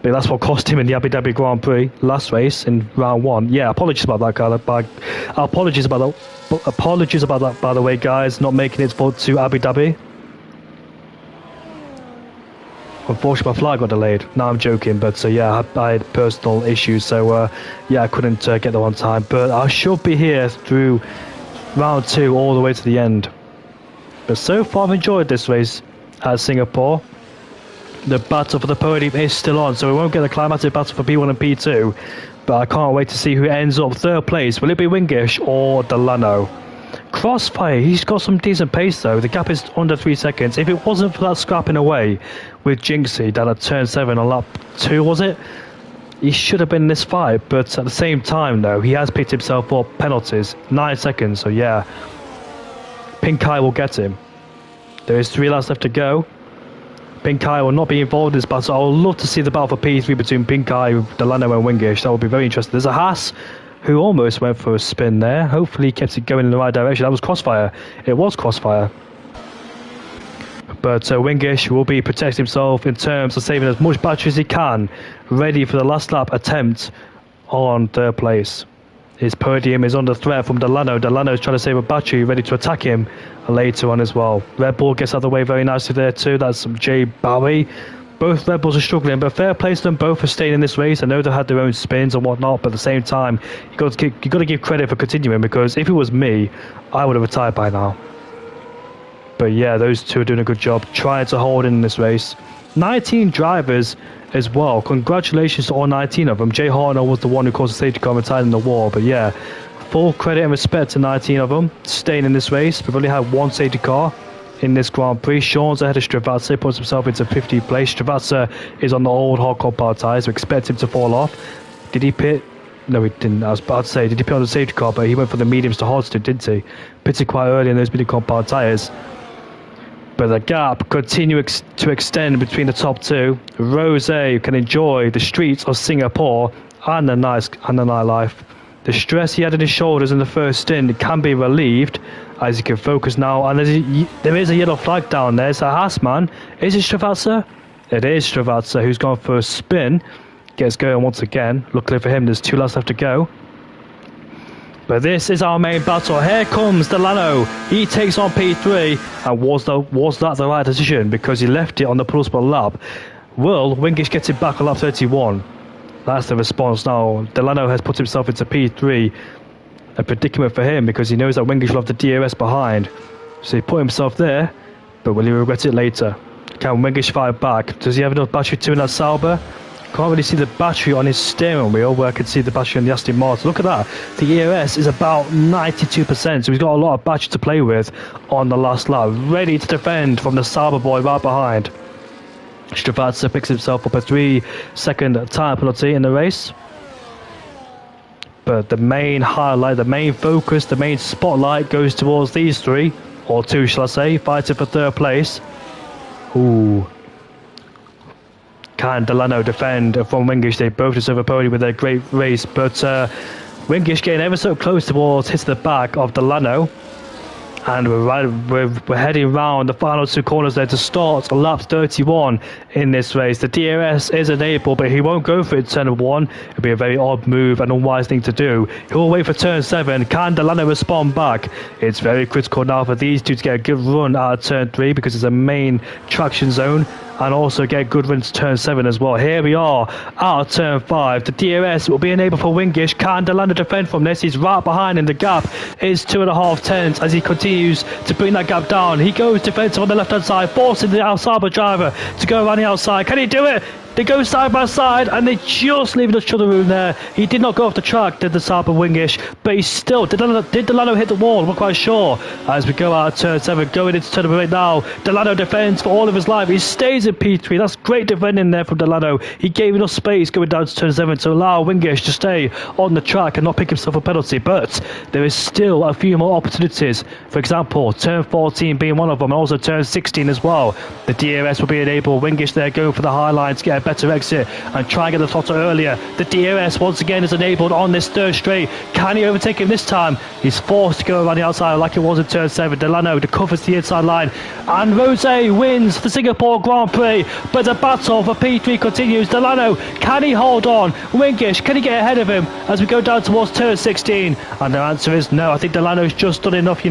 Speaker 1: But that's what cost him in the Abu Dhabi Grand Prix last race in round 1. Yeah, apologies about that, guys. Apologies about that, by the way, guys. Not making it to Abu Dhabi. Unfortunately, my flight got delayed. No, I'm joking, but yeah, I had personal issues, so yeah, I couldn't get there on time. But I should be here through round 2 all the way to the end. But so far, I've enjoyed this race at Singapore. The battle for the podium is still on, so we won't get the climatic battle for P1 and P2, but I can't wait to see who ends up 3rd place. Will it be Wingish or Delano? Crossfire, he's got some decent pace though. The gap is under 3 seconds. If it wasn't for that scrapping away with Jinxie down at turn 7 on lap 2, was it? He should have been in this fight, but at the same time though, he has picked himself up penalties. 9 seconds, so yeah. Pink Eye will get him. There is 3 laps left to go. Pink Eye will not be involved in this battle. I would love to see the battle for P3 between Pink Eye, Delano and Wingish. That would be very interesting. There's a Haas who almost went for a spin there. Hopefully he kept it going in the right direction. That was Crossfire. It was Crossfire. But Wingish will be protecting himself in terms of saving as much battery as he can, ready for the last lap attempt on 3rd place. His podium is under threat from Delano. Delano is trying to save a battery, ready to attack him later on as well. Red Bull gets out of the way very nicely there too. That's Jay Bowie. Both Red Bulls are struggling, but fair play to them both for staying in this race. I know they had their own spins and whatnot, but at the same time, you got to give credit for continuing, because if it was me, I would have retired by now. But yeah, those two are doing a good job trying to hold in this race. 19 drivers as well. Congratulations to all 19 of them. Jay Hartnell was the one who caused the safety car and retired in the war. But yeah, full credit and respect to 19 of them staying in this race. We've only had 1 safety car in this Grand Prix. Sean's ahead of Stravazza, puts himself into 50th place. Stravazza is on the old hardcore bar tyres. We expect him to fall off. Did he pit? No, he didn't. I was about to say, did he pit on the safety car? But he went for the mediums to hards, didn't he? Pitted quite early in those medium compound tyres. But the gap continues to extend between the top 2. Rose can enjoy the streets of Singapore and the nightlife. The stress he had in his shoulders in the first stint can be relieved as he can focus now. And there is a yellow flag down there. It's a Haas man. Is it Stravazza? It is Stravatsa who's gone for a spin. Gets going once again. Luckily for him, there's 2 laps left to go. But this is our main battle. Here comes Delano. He takes on P3. And was that the right decision? Because he left it on the penultimate lap. Will Wingish gets it back on lap 31? That's the response now. Delano has put himself into P3. A predicament for him because he knows that Wingish will have the DRS behind. So he put himself there. But will he regret it later? Can Wingish fight back? Does he have enough battery to in that Sauber? Can't really see the battery on his steering wheel where I can see the battery on the Aston Martin. Look at that. The ERS is about 92%, so he's got a lot of battery to play with on the last lap. Ready to defend from the Sauber boy right behind. Stravatsa picks himself up a 3-second time penalty in the race. But the main highlight, the main focus, the main spotlight goes towards these 3, or 2 shall I say, fighting for 3rd place. Ooh. Can Delano defend from Wingish? They both deserve a podium with their great race, but Wingish getting ever so close towards hitting the back of Delano. And we're heading round the final 2 corners there to start lap 31 in this race. The DRS is enabled, but he won't go for it turn 1. It'll be a very odd move and unwise thing to do. He'll wait for turn 7. Can Delano respond back? It's very critical now for these 2 to get a good run out of turn 3 because it's a main traction zone. And also get a good run to turn 7 as well. Here we are out of turn 5. The DRS will be enabled for Wingish. Can Delano defend from this? He's right behind in the gap. Is 2.5 tenths as he continues to bring that gap down. He goes defensive on the left hand side, forcing the Sauber driver to go around the outside. Can he do it? They go side by side and they just leave each other room there. He did not go off the track, did the Sauber Wingish, but he still did Delano hit the wall? I'm not quite sure. As we go out of turn 7, going into turn 8 now, Delano defends for all of his life. He stays in P3. That's great defending there from Delano. He gave enough space going down to turn 7 to allow Wingish to stay on the track and not pick himself a penalty. But there is still a few more opportunities. For example, turn 14 being one of them, and also turn 16 as well. The DRS will be enabled. Wingish there going for the high line to get a better exit and try and get the throttle earlier. The DRS once again is enabled on this 3rd straight. Can he overtake him this time? He's forced to go around the outside like it was in turn 7. Delano covers the inside line and Rose wins the Singapore Grand Prix. But the battle for P3 continues. Delano, can he hold on? Wingish, can he get ahead of him as we go down towards turn 16? And the answer is no. I think Delano's just done enough,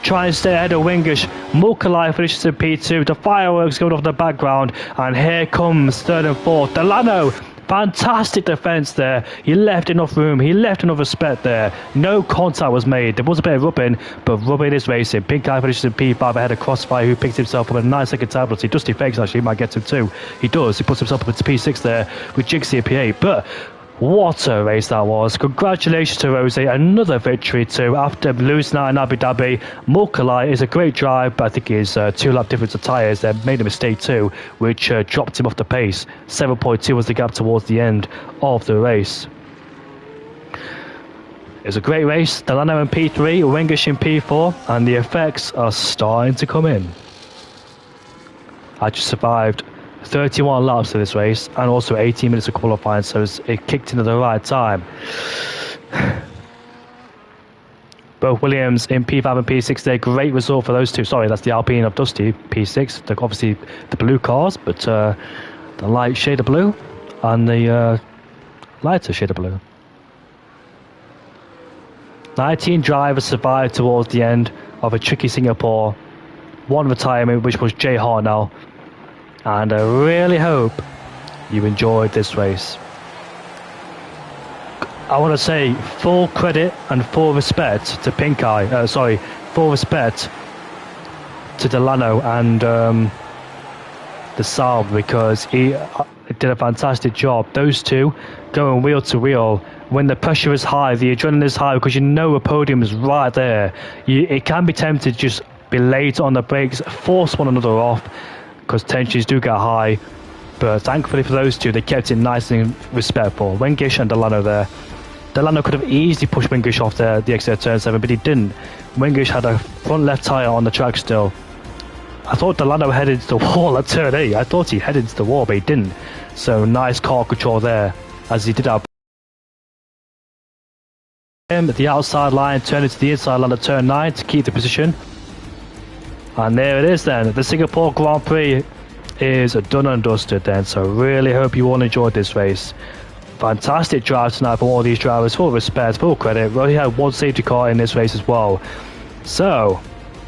Speaker 1: try and stay ahead of Wingish. Mulcahy finishes in P2. The fireworks going off in the background, and here comes 3rd and 4th. Delano, fantastic defence there. He left enough room. He left enough respect there. No contact was made. There was a bit of rubbing, but rubbing is racing. Pink Eye finishes in P5 ahead of Crossfire, who picks himself up a 9-second time penalty. Dusty Fakes actually might get him too. He does. He puts himself up into P6 there with Jigsy at P8. But what a race that was. Congratulations to Rose. Another victory too after losing out in Abu Dhabi. Mulcahy is a great drive, but I think his 2-lap difference of tyres there made a mistake too, which dropped him off the pace. 7.2 was the gap towards the end of the race. It was a great race. Delano in P3, Wingish in P4, and the effects are starting to come in. I just survived 31 laps of this race and also 18 minutes of qualifying, so it kicked in at the right time. Both Williams in P5 and P6 there. Great result for those 2. Sorry, that's the Alpine of Dusty, P6. They're obviously the blue cars, but the light shade of blue and the lighter shade of blue. 19 drivers survived towards the end of a tricky Singapore. 1 retirement, which was Jay Hartnell. And I really hope you enjoyed this race. I want to say full credit and full respect to Pink Eye. Full respect to Delano and the Sauber, because he did a fantastic job. Those 2 going wheel to wheel when the pressure is high, the adrenaline is high, because a podium is right there. It can be tempted to just be late on the brakes, force one another off, because tensions do get high. But thankfully for those 2, they kept it nice and respectful. Wingish and Delano there. Delano could have easily pushed Wingish off the exit of turn 7, but he didn't. Wingish had a front left tyre on the track still. I thought Delano headed into the wall at turn 8. I thought he headed into the wall, but he didn't. So nice car control there, as he did out. Him at the outside line, turning to the inside line at turn 9 to keep the position. And there it is then. The Singapore Grand Prix is done and dusted then. So really hope you all enjoyed this race. Fantastic drive tonight from all these drivers, full respect, full credit. We only had one safety car in this race as well. So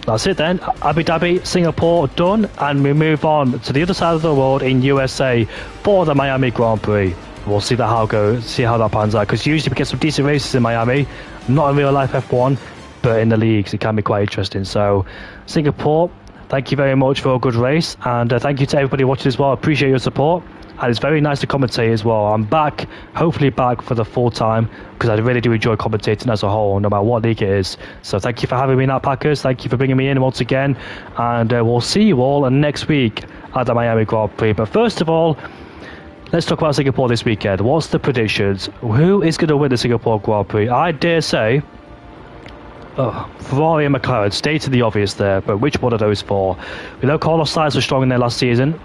Speaker 1: that's it then. Abu Dhabi, Singapore done, and we move on to the other side of the world in USA for the Miami Grand Prix. We'll see how that pans out, because usually we get some decent races in Miami, not in real life F1, but in the leagues it can be quite interesting. So Singapore, thank you very much for a good race, and thank you to everybody watching as well. Appreciate your support, and it's very nice to commentate as well. I'm back, hopefully back for the full time, because I really do enjoy commentating as a whole, no matter what league it is. So thank you for having me now, Packers. Thank you for bringing me in once again, and we'll see you all next week at the Miami Grand Prix. But first of all, let's talk about Singapore this weekend. What's the predictions? Who is going to win the Singapore Grand Prix? I dare say Ferrari and McLaren, stated the obvious there, but which one of those four? We know Carlos Sainz was strong in there last season,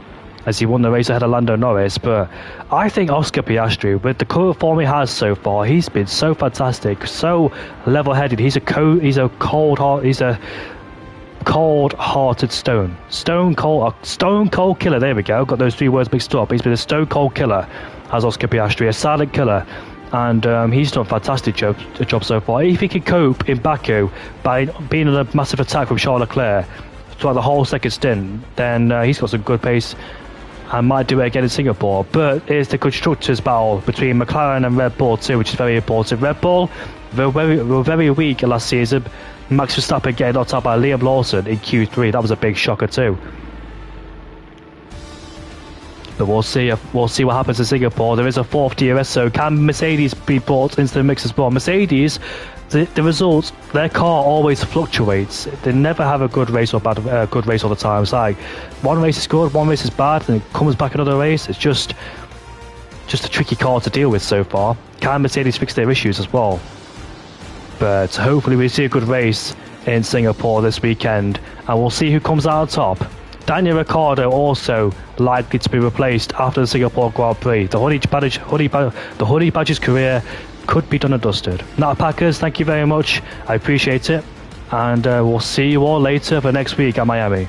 Speaker 1: as he won the race ahead of Lando Norris, but I think Oscar Piastri, with the current form he has so far, he's been so fantastic, so level-headed. He's a cold-hearted stone cold killer. There we go, got those three words mixed up. He's been a stone cold killer, as Oscar Piastri, a silent killer, and he's done a fantastic job so far. If he can cope in Baku by being in a massive attack from Charles Leclerc throughout the whole second stint, then he's got some good pace and might do it again in Singapore. But it's the constructors' battle between McLaren and Red Bull too, which is very important. Red Bull were very weak last season. Max Verstappen getting knocked out by Liam Lawson in Q3, that was a big shocker too. But we'll see what happens in Singapore. There is a fourth DRS, so can Mercedes be brought into the mix as well? Mercedes, the results, their car always fluctuates. They never have a good race or bad good race all the time. It's like one race is good, one race is bad, and it comes back another race. It's just a tricky car to deal with so far. Can Mercedes fix their issues as well? But hopefully we see a good race in Singapore this weekend, and we'll see who comes out on top. Daniel Ricciardo also likely to be replaced after the Singapore Grand Prix. The Hoodie Badger's career could be done and dusted. Now, Packers, thank you very much. I appreciate it, and we'll see you all later for next week at Miami.